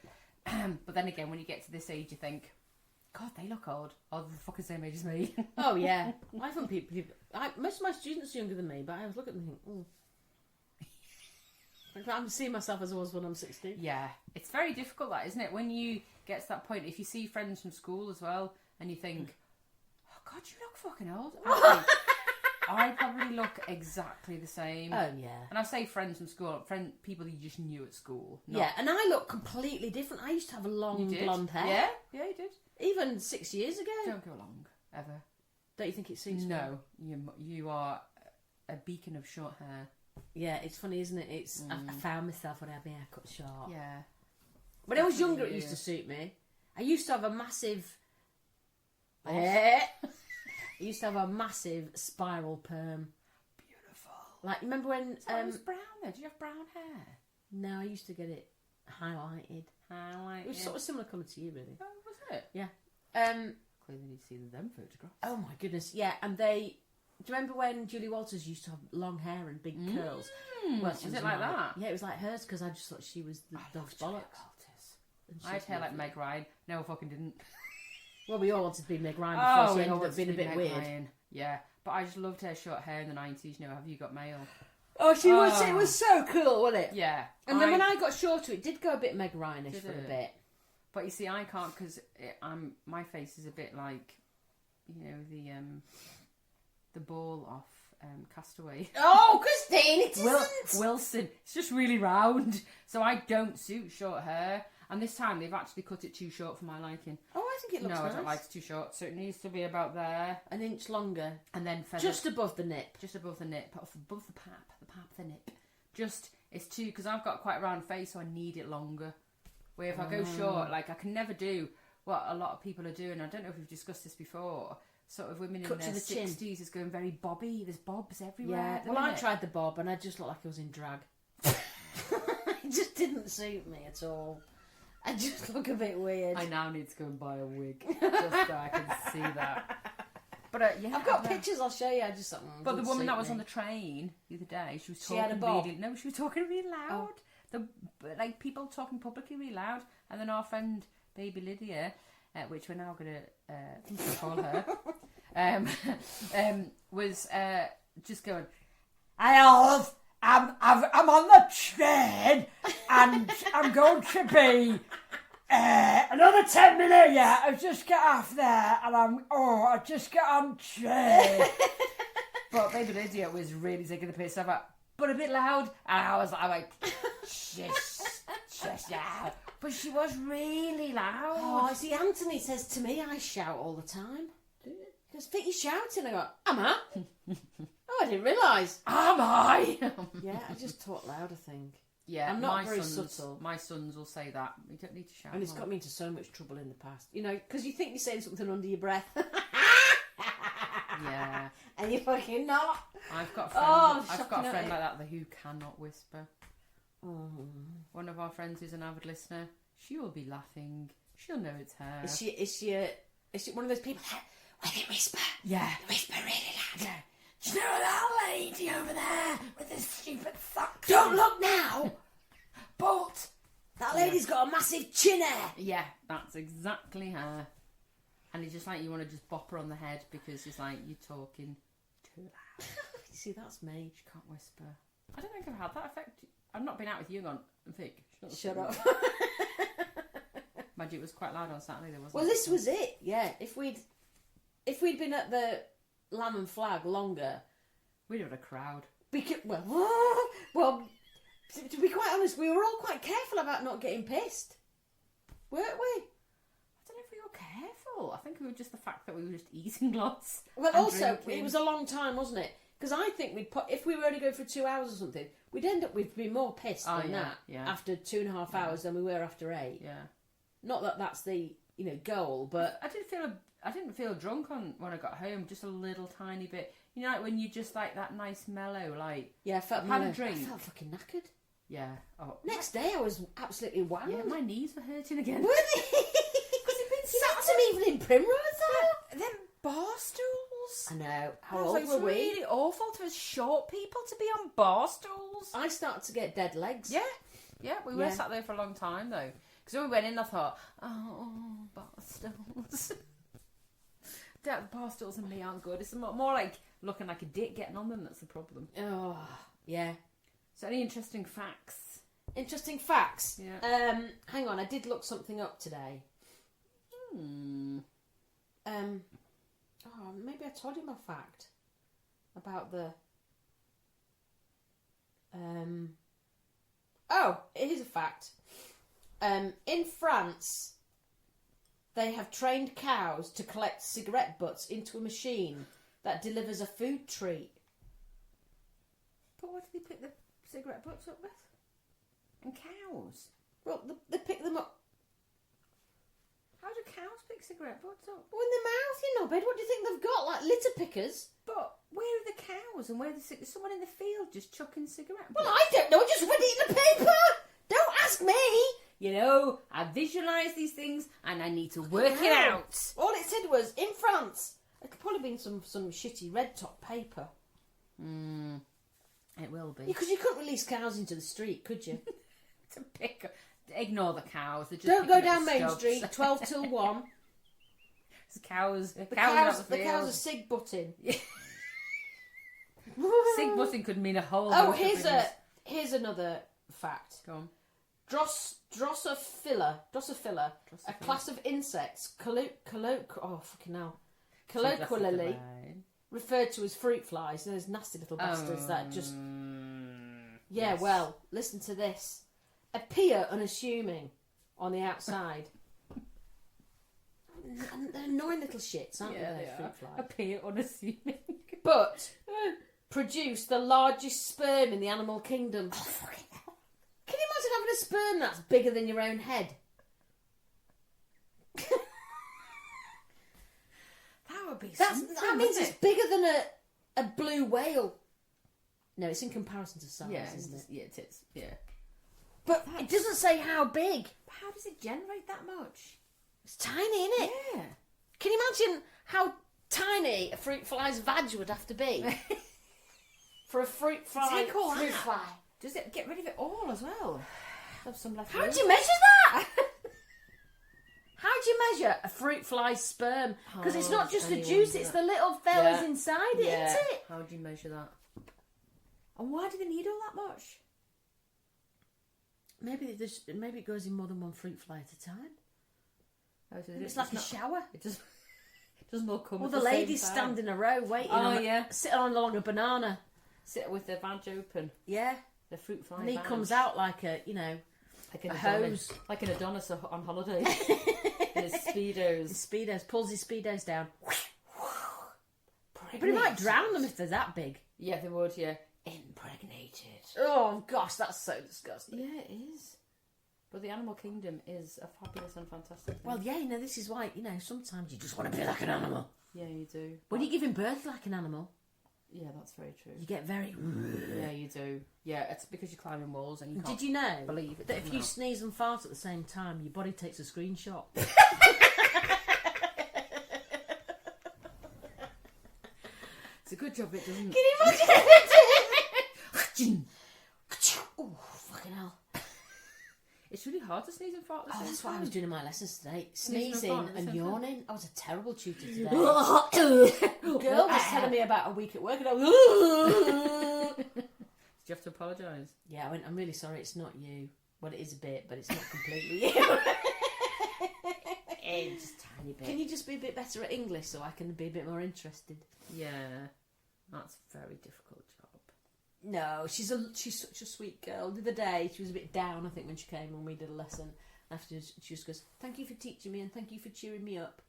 S2: But then again, when you get to this age, you think, God, they look old. Oh, they're the fucking same age as me.
S1: Oh, yeah. I think most of my students are younger than me, but I always look at them and think, I'm seeing myself as I was when I'm 16.
S2: Yeah. It's very difficult, that, isn't it? When you get to that point, if you see friends from school as well, and you think, oh, God, you look fucking old. I probably look exactly the same.
S1: Oh, yeah.
S2: And I say friends from school, people that you just knew at school.
S1: Yeah, and I look completely different. I used to have a long blonde hair.
S2: Yeah, you did.
S1: Even 6 years ago.
S2: Don't go long, ever.
S1: Don't you think it suits me?
S2: No, you are a beacon of short hair.
S1: Yeah, it's funny, isn't it? It's I found myself when I had my hair cut short.
S2: Yeah.
S1: When I was younger, it used to suit me. I used to have a massive... I used to have a massive spiral perm.
S2: Beautiful.
S1: Like, remember when...
S2: It was brown though. Did you have brown hair?
S1: No, I used to get it highlighted. It was sort of similar colour to you, really.
S2: Oh, was it?
S1: Yeah.
S2: Clearly need to see them photographs.
S1: Oh my goodness, yeah. And they... Do you remember when Julie Walters used to have long hair and big curls? Well,
S2: was it like that?
S1: Yeah, it was like hers because I just thought she was the bollocks.
S2: I had hair like Meg Ryan. No, I fucking didn't.
S1: Well, we all wanted to be Meg Ryan before she ended up being a bit
S2: Meg
S1: weird.
S2: Ryan. Yeah, but I just loved her short hair in the 90s. You know, Have You Got Mail?
S1: Oh, she was. It was so cool, wasn't it?
S2: Yeah.
S1: And then when I got shorter, it did go a bit Meg Ryan-ish for a bit.
S2: But you see, I can't because my face is a bit like, you know, the ball off Castaway.
S1: Oh, Christine, it isn't.
S2: Wilson. It's just really round, so I don't suit short hair. And this time they've actually cut it too short for my liking.
S1: Oh, I think it looks nice.
S2: No, I don't like it too short, so it needs to be about there.
S1: An inch longer.
S2: And then feathered.
S1: Just above the nip.
S2: Just above the nip, above the pap of the nip. Just, it's too, because I've got quite a round face, so I need it longer. Where if I go short, like I can never do what a lot of people are doing. I don't know if we've discussed this before. Sort of women
S1: Cut
S2: in their 60s is going very bobby. There's bobs everywhere.
S1: Yeah, well, I tried the bob and I just looked like I was in drag. It just didn't suit me at all. I just look a bit weird.
S2: I now need to go and buy a wig just so I can see that. But yeah,
S1: I've got pictures. I'll show you. I just.
S2: But the woman that was on the train the other day, she was talking.
S1: She had a bob.
S2: She was talking really loud. Like people talking publicly really loud, and then our friend Baby Lydia, which we're now going to call her, was just going, I'm on the train and I'm going to be another 10 minutes. Yeah, I've just got off there and I just got on train. But Baby Lydia was really taking the piss off, but a bit loud. And I was like, just yeah. But she was really loud.
S1: Oh, see, Anthony says to me, I shout all the time. He goes, Vic, you shouting? I go, am I? Oh, I didn't realise.
S2: Am I?
S1: Yeah, I just talk loud, I think.
S2: Yeah,
S1: I'm not very subtle.
S2: My sons will say that. You don't need to shout.
S1: And it's got me into so much trouble in the past. You know, because you think you're saying something under your breath.
S2: Yeah.
S1: And you're fucking not.
S2: I've got a friend like that who cannot whisper.
S1: Oh.
S2: One of our friends who's an avid listener, she will be laughing. She'll know it's her.
S1: Is she one of those people where they whisper?
S2: Yeah.
S1: They whisper really loud.
S2: Yeah. Do you know that lady over there with the stupid socks?
S1: Don't look now! She's got a massive chin hair.
S2: Yeah, that's exactly her. And it's just like you want to just bop her on the head because it's like you're talking too loud.
S1: See, that's me.
S2: She can't whisper. I don't think I've had that effect. I've not been out with you on Vic.
S1: Shut up.
S2: Mind you, it was quite loud on Saturday. There wasn't.
S1: Well, this was it. Yeah, if we'd been at the Lamb and Flag longer,
S2: we'd have had a crowd.
S1: Well, to be quite honest, we were all quite careful about not getting pissed, weren't we?
S2: I don't know if we were careful. I think it was just the fact that we were just eating lots.
S1: Well, also
S2: drinking.
S1: it was a long time, wasn't it? Because I think if we were only going for 2 hours or something, we'd end up with be more pissed than that after 2.5 hours than we were after 8.
S2: Yeah.
S1: Not that that's the goal, but
S2: I didn't feel drunk when I got home. Just a little tiny bit. You know, like when you just like that nice mellow, like
S1: yeah, I felt
S2: had a drink.
S1: I felt fucking knackered.
S2: Yeah. Oh.
S1: Next day I was absolutely whammed.
S2: Yeah, my knees were hurting again.
S1: Were they? Because it'd been sat some evening primrose though.
S2: Them bar stools.
S1: I know. How
S2: It's
S1: old
S2: like
S1: were we?
S2: really awful to us short people to be on bar stools.
S1: I started to get dead legs.
S2: Yeah, we were sat there for a long time though. Because when we went in, I thought, oh, bar stools. Bar stools and me aren't good. It's more like looking like a dick getting on them. That's the problem.
S1: Oh, yeah.
S2: So, any interesting facts?
S1: Interesting facts.
S2: Yeah.
S1: Hang on, I did look something up today. Maybe I told you my fact about the. Oh, it is a fact. In France, they have trained cows to collect cigarette butts into a machine that delivers a food treat.
S2: But what do they pick the cigarette butts up with? And cows?
S1: Well, they pick them up.
S2: How do cows pick cigarette butts up?
S1: Oh, in the mouth, you knobhead. What do you think they've got? Like litter pickers?
S2: But where are the cows and where is someone in the field just chucking cigarette butts?
S1: Well, I don't know. I just read it in the paper. Don't ask me.
S2: You know, I visualise these things and I need to work it out.
S1: All it said was, in France. It could probably been some shitty red top paper.
S2: It will be.
S1: Because you couldn't release cows into the street, could you?
S2: To pick up. Ignore the cows. They're just
S1: Don't go
S2: picking up
S1: down Main
S2: stubs.
S1: Street, 12 till 1.
S2: The cows
S1: The
S2: the
S1: cows are sig butting.
S2: Sig butting could mean a whole.
S1: Oh,
S2: host of things.
S1: here's another fact.
S2: Go on.
S1: Drosophila, a class of insects, colloquially referred to as fruit flies. Those nasty little bastards that just. Yeah,
S2: yes.
S1: well, listen to this. Appear unassuming on the outside. They're annoying little shits, aren't they? Fruit flies.
S2: Appear unassuming.
S1: But produce the largest sperm in the animal kingdom. Oh, fucking hell. Can you imagine having a sperm that's bigger than your own head?
S2: That would be
S1: that means it's bigger than a blue whale. No, it's in comparison to size, isn't it?
S2: Yeah, it is. Yeah.
S1: But it doesn't say how big.
S2: How does it generate that much?
S1: It's tiny, isn't it?
S2: Yeah.
S1: Can you imagine how tiny a fruit fly's vag would have to be? For a fruit fly.
S2: Take all
S1: fruit
S2: that.
S1: fly.
S2: Does it get rid of it all as well? Have some left.
S1: How do you measure that? How do you measure a fruit fly's sperm? Because it's not just the juice, it's the little fellas inside it, isn't it?
S2: How do you measure that? And why do they need all that much?
S1: Maybe it goes in more than one fruit fly at a time.
S2: Oh, so
S1: It's like a shower.
S2: It doesn't all come.
S1: Or
S2: at
S1: the
S2: same
S1: ladies
S2: time.
S1: stand in a row waiting. Sitting on along a banana.
S2: Sit with their vag open.
S1: Yeah.
S2: The fruit fly.
S1: And he
S2: vag.
S1: comes out like
S2: like an
S1: a
S2: Adonis,
S1: hose.
S2: like an Adonis on holiday. In his speedos.
S1: His speedos, pulls his speedos down. But he might drown them if they're that big.
S2: Yeah, they would. Yeah.
S1: Impregnated. Oh gosh, that's so disgusting.
S2: Yeah, it is. But the animal kingdom is a fabulous and fantastic thing.
S1: Well, yeah, this is why, sometimes you just want to be like an animal.
S2: Yeah, you do.
S1: When you're giving birth like an animal,
S2: yeah, that's very true.
S1: you get very...
S2: Yeah, you do. Yeah, it's because you're climbing walls and you can't.
S1: Did you know
S2: believe it
S1: that if you sneeze and fart at the same time, your body takes a screenshot?
S2: It's a good job it doesn't.
S1: Can you imagine? Oh, fucking hell.
S2: It's really hard to sneeze and fart at the
S1: Oh,
S2: same
S1: that's what I
S2: time.
S1: was doing in my lessons today.
S2: Sneezing and
S1: Sneezing
S2: farting at the
S1: and
S2: same
S1: yawning. I was a terrible tutor today.
S2: Girl
S1: Girl was telling me about a week at work and I was...
S2: Did you have to apologise?
S1: Yeah, I went, I'm really sorry, it's not you. Well, it is a bit, but it's not completely you.
S2: It's just a tiny bit.
S1: Can you just be a bit better at English so I can be a bit more interested?
S2: Yeah, that's a very difficult job.
S1: No, she's such a sweet girl. The other day, she was a bit down, I think, when she came and we did a lesson. Afterwards, she just goes, thank you for teaching me and thank you for cheering me up.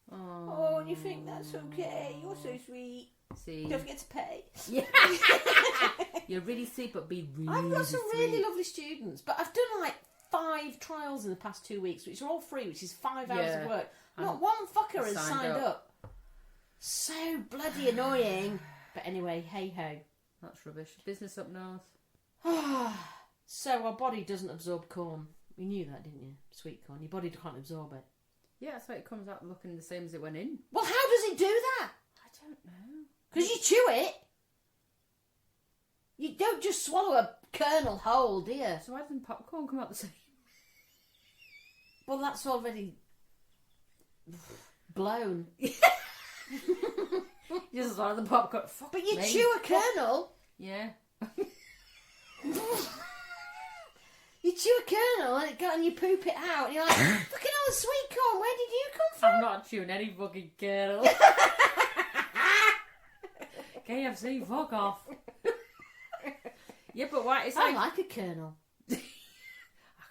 S1: Oh, you think that's okay? You're so sweet.
S2: See,
S1: Don't forget to pay.
S2: Yeah. You're really sweet, but be really
S1: I've got some
S2: sweet.
S1: really lovely students, but I've done like 5 trials in the past 2 weeks, which are all free, which is 5 hours of work. Not one fucker has signed up. So bloody annoying. But anyway, hey ho.
S2: That's rubbish. Business up north.
S1: So our body doesn't absorb corn. You knew that, didn't you? Sweet corn. Your body can't absorb it.
S2: Yeah, that's why it comes out looking the same as it went in.
S1: Well, how does it do that?
S2: I don't know.
S1: Because you chew it. You don't just swallow a kernel whole, do you?
S2: So why doesn't popcorn come out the same?
S1: Well, that's already blown.
S2: You just swallow the popcorn. Fuck
S1: But you
S2: me.
S1: chew a kernel.
S2: Yeah.
S1: You chew a kernel and you poop it out. And you're like, fucking hell, sweet corn, where did you come from?
S2: I'm not chewing any fucking kernel. KFC, fuck off. Yeah, but why? It's
S1: I
S2: like...
S1: like a kernel.
S2: I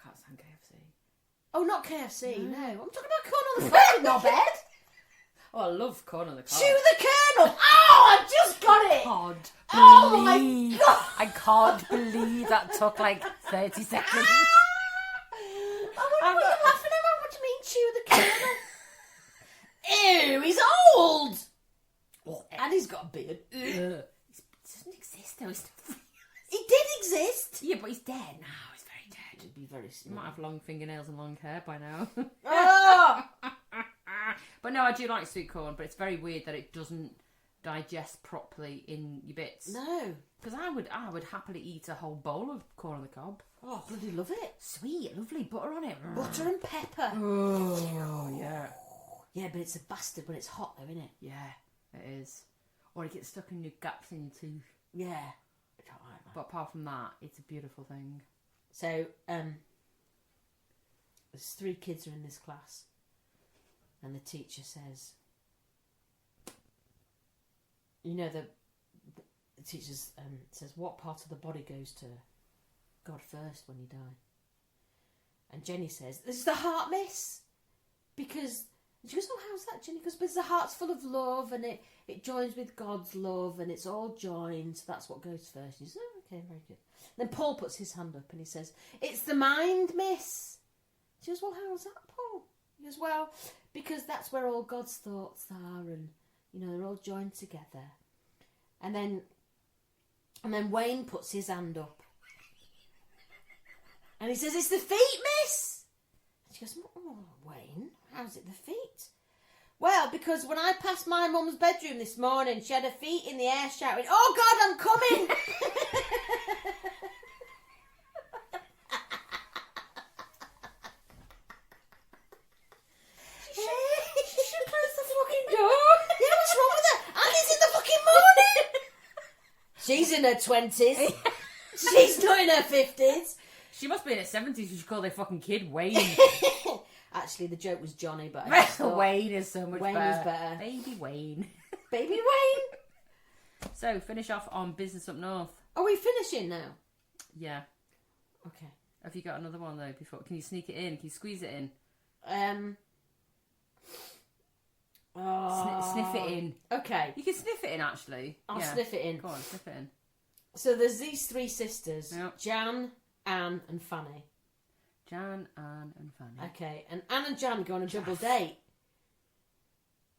S2: can't stand KFC.
S1: Oh, not KFC, no. I'm talking about corn on the cob, not bed.
S2: Oh, I love corn on the cob.
S1: Chew the kernel. Oh, I just got it.
S2: Can't
S1: Oh my
S2: believe-
S1: God.
S2: I can't believe that took like 30 seconds.
S1: Oh, what are you laughing at? What do you mean, chew the kernel? Ew, he's old. And he's got a beard.
S2: It doesn't exist though.
S1: He did exist.
S2: Yeah, but he's dead now. He's very dead.
S1: He'd be very
S2: He
S1: smart.
S2: might have long fingernails and long hair by now.
S1: Oh!
S2: But no, I do like sweet corn, but it's very weird that it doesn't digest properly in your bits.
S1: No.
S2: Because I would happily eat a whole bowl of corn on the cob.
S1: Oh, bloody love it.
S2: Sweet, lovely, butter on it.
S1: Butter and pepper.
S2: Oh, yeah.
S1: Yeah, but it's a bastard when it's hot though, isn't it?
S2: Yeah, it is. Or it gets stuck in your gaps in your teeth.
S1: Yeah. I don't like that.
S2: But apart from that, it's a beautiful thing.
S1: So, there's 3 kids are in this class. And the teacher says, you know, the teacher says, what part of the body goes to God first when you die? And Jenny says, this is the heart, miss. Because, and she goes, oh, how's that, Jenny? Because the heart's full of love and it joins with God's love and it's all joined. So that's what goes first. She says, oh, okay, very good. Then Paul puts his hand up and he says, it's the mind, miss. She goes, well, how's that, Paul? He goes, well, because that's where all God's thoughts are and, you know, they're all joined together. And then Wayne puts his hand up. And he says, it's the feet, miss. And she goes, oh, Wayne, how's it the feet? Well, because when I passed my mum's bedroom this morning, she had her feet in the air shouting, oh, God, I'm coming. She should close the fucking door. Yeah, what's wrong with her? And it's in the fucking morning. She's in her 20s. She's not in her 50s.
S2: She must be in her 70s. You should call their fucking kid Wayne.
S1: Actually, the joke was Johnny, but I just thought
S2: Wayne is so much
S1: Wayne
S2: better.
S1: was better.
S2: Baby Wayne.
S1: Baby Wayne.
S2: So, finish off on Business Up North.
S1: Are we finishing now?
S2: Yeah.
S1: Okay.
S2: Have you got another one though before? Can you sneak it in? Can you squeeze it in? Sniff it in.
S1: Okay.
S2: You can sniff it in actually.
S1: I'll
S2: Yeah.
S1: sniff it in.
S2: Go on, sniff it in.
S1: So there's these 3 sisters,
S2: Yep.
S1: Jan, Anne and Fanny.
S2: Jan, Anne and Fanny.
S1: Okay, and Anne and Jan go on a double date.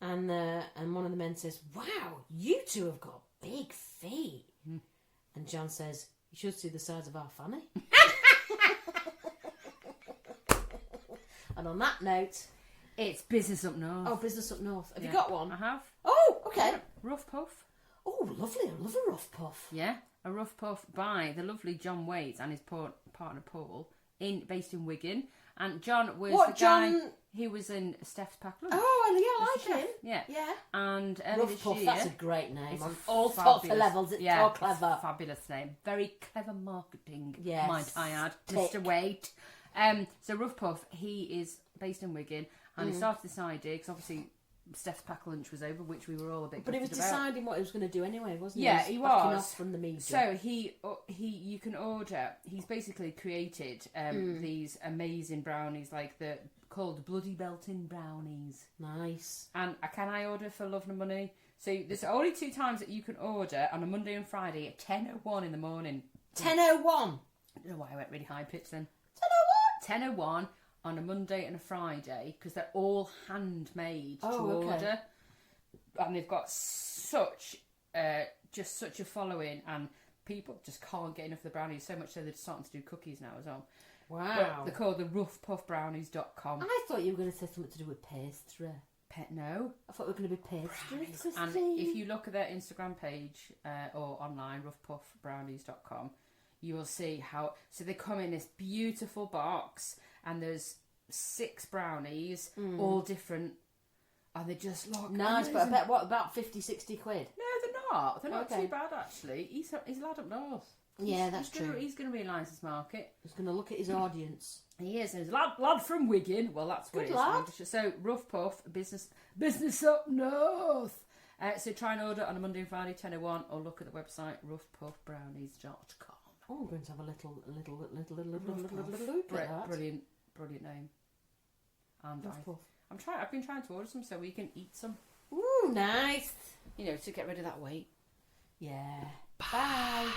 S1: And one of the men says, wow, you 2 have got big feet. And Jan says, you should see the size of our Fanny. And on that note...
S2: It's Business Up North.
S1: Oh, Business Up North. Have
S2: Yeah.
S1: you got one?
S2: I have.
S1: Oh, okay.
S2: Rough Puff.
S1: Oh, lovely. I love a rough puff.
S2: Yeah. A Rough Puff by the lovely John Waite and his partner Paul based in Wigan. And John was
S1: What,
S2: the guy.
S1: John?
S2: He was in Steph's Pack Lunch.
S1: Oh, yeah, I
S2: He's the
S1: like him.
S2: chef, Yeah.
S1: Yeah.
S2: And early
S1: Rough
S2: this
S1: Puff,
S2: year,
S1: that's a great name.
S2: it's
S1: On
S2: a
S1: all sorts of
S2: fabulous-
S1: levels, it's
S2: yeah,
S1: all
S2: it's
S1: clever.
S2: a fabulous name. Very clever marketing,
S1: Yes.
S2: might I add.
S1: Tick.
S2: Mr. Wait. So Rough Puff, he is based in Wigan, and he started this idea because obviously Steph's Pack Lunch was over, which we were all a bit.
S1: But he was
S2: gutted about.
S1: deciding what he was going to do anyway, wasn't he?
S2: Yeah,
S1: he
S2: he
S1: backing
S2: was.
S1: off from the media.
S2: So he you can order. He's basically created these amazing brownies, like called Bloody Belting brownies.
S1: Nice.
S2: And can I order for love and money? So there's only 2 times that you can order on a Monday and Friday at 10:01 in the morning.
S1: 10:01.
S2: I don't know why I went really high pitch then.
S1: 10:01.
S2: 10:01 on a Monday and a Friday because they're all handmade to
S1: okay.
S2: order, and they've got such a following, and people just can't get enough of the brownies. So much so they're starting to do cookies now as well.
S1: Wow.
S2: They're called the roughpuffbrownies.com.
S1: I thought you were going to say something to do with pastry.
S2: No.
S1: I thought we were going to be pastry.
S2: And if you look at their Instagram page or online, roughpuffbrownies.com, you will see how. So they come in this beautiful box, and there's 6 brownies, all different, and they just look
S1: nice.
S2: amazing.
S1: But I bet what about 50-60 quid?
S2: No, they're not. They're not
S1: Okay.
S2: too bad actually. He's a lad up north.
S1: Yeah, that's
S2: He's
S1: true.
S2: He's going to realise his market.
S1: He's going to look at his audience.
S2: He is. He's a lad from Wigan. Well, that's where
S1: Good
S2: it
S1: lad.
S2: is. So Rough Puff business up north. So try and order on a Monday and Friday 10:01, or look at the website roughpuffbrownies.com.
S1: Oh, I'm going to have a little
S2: Rough
S1: look
S2: Puff.
S1: at that.
S2: Brilliant name. And
S1: Rough Puff.
S2: I've been trying to order some so we can eat some.
S1: Ooh, nice.
S2: You know, to get rid of that weight.
S1: Yeah.
S2: Bye.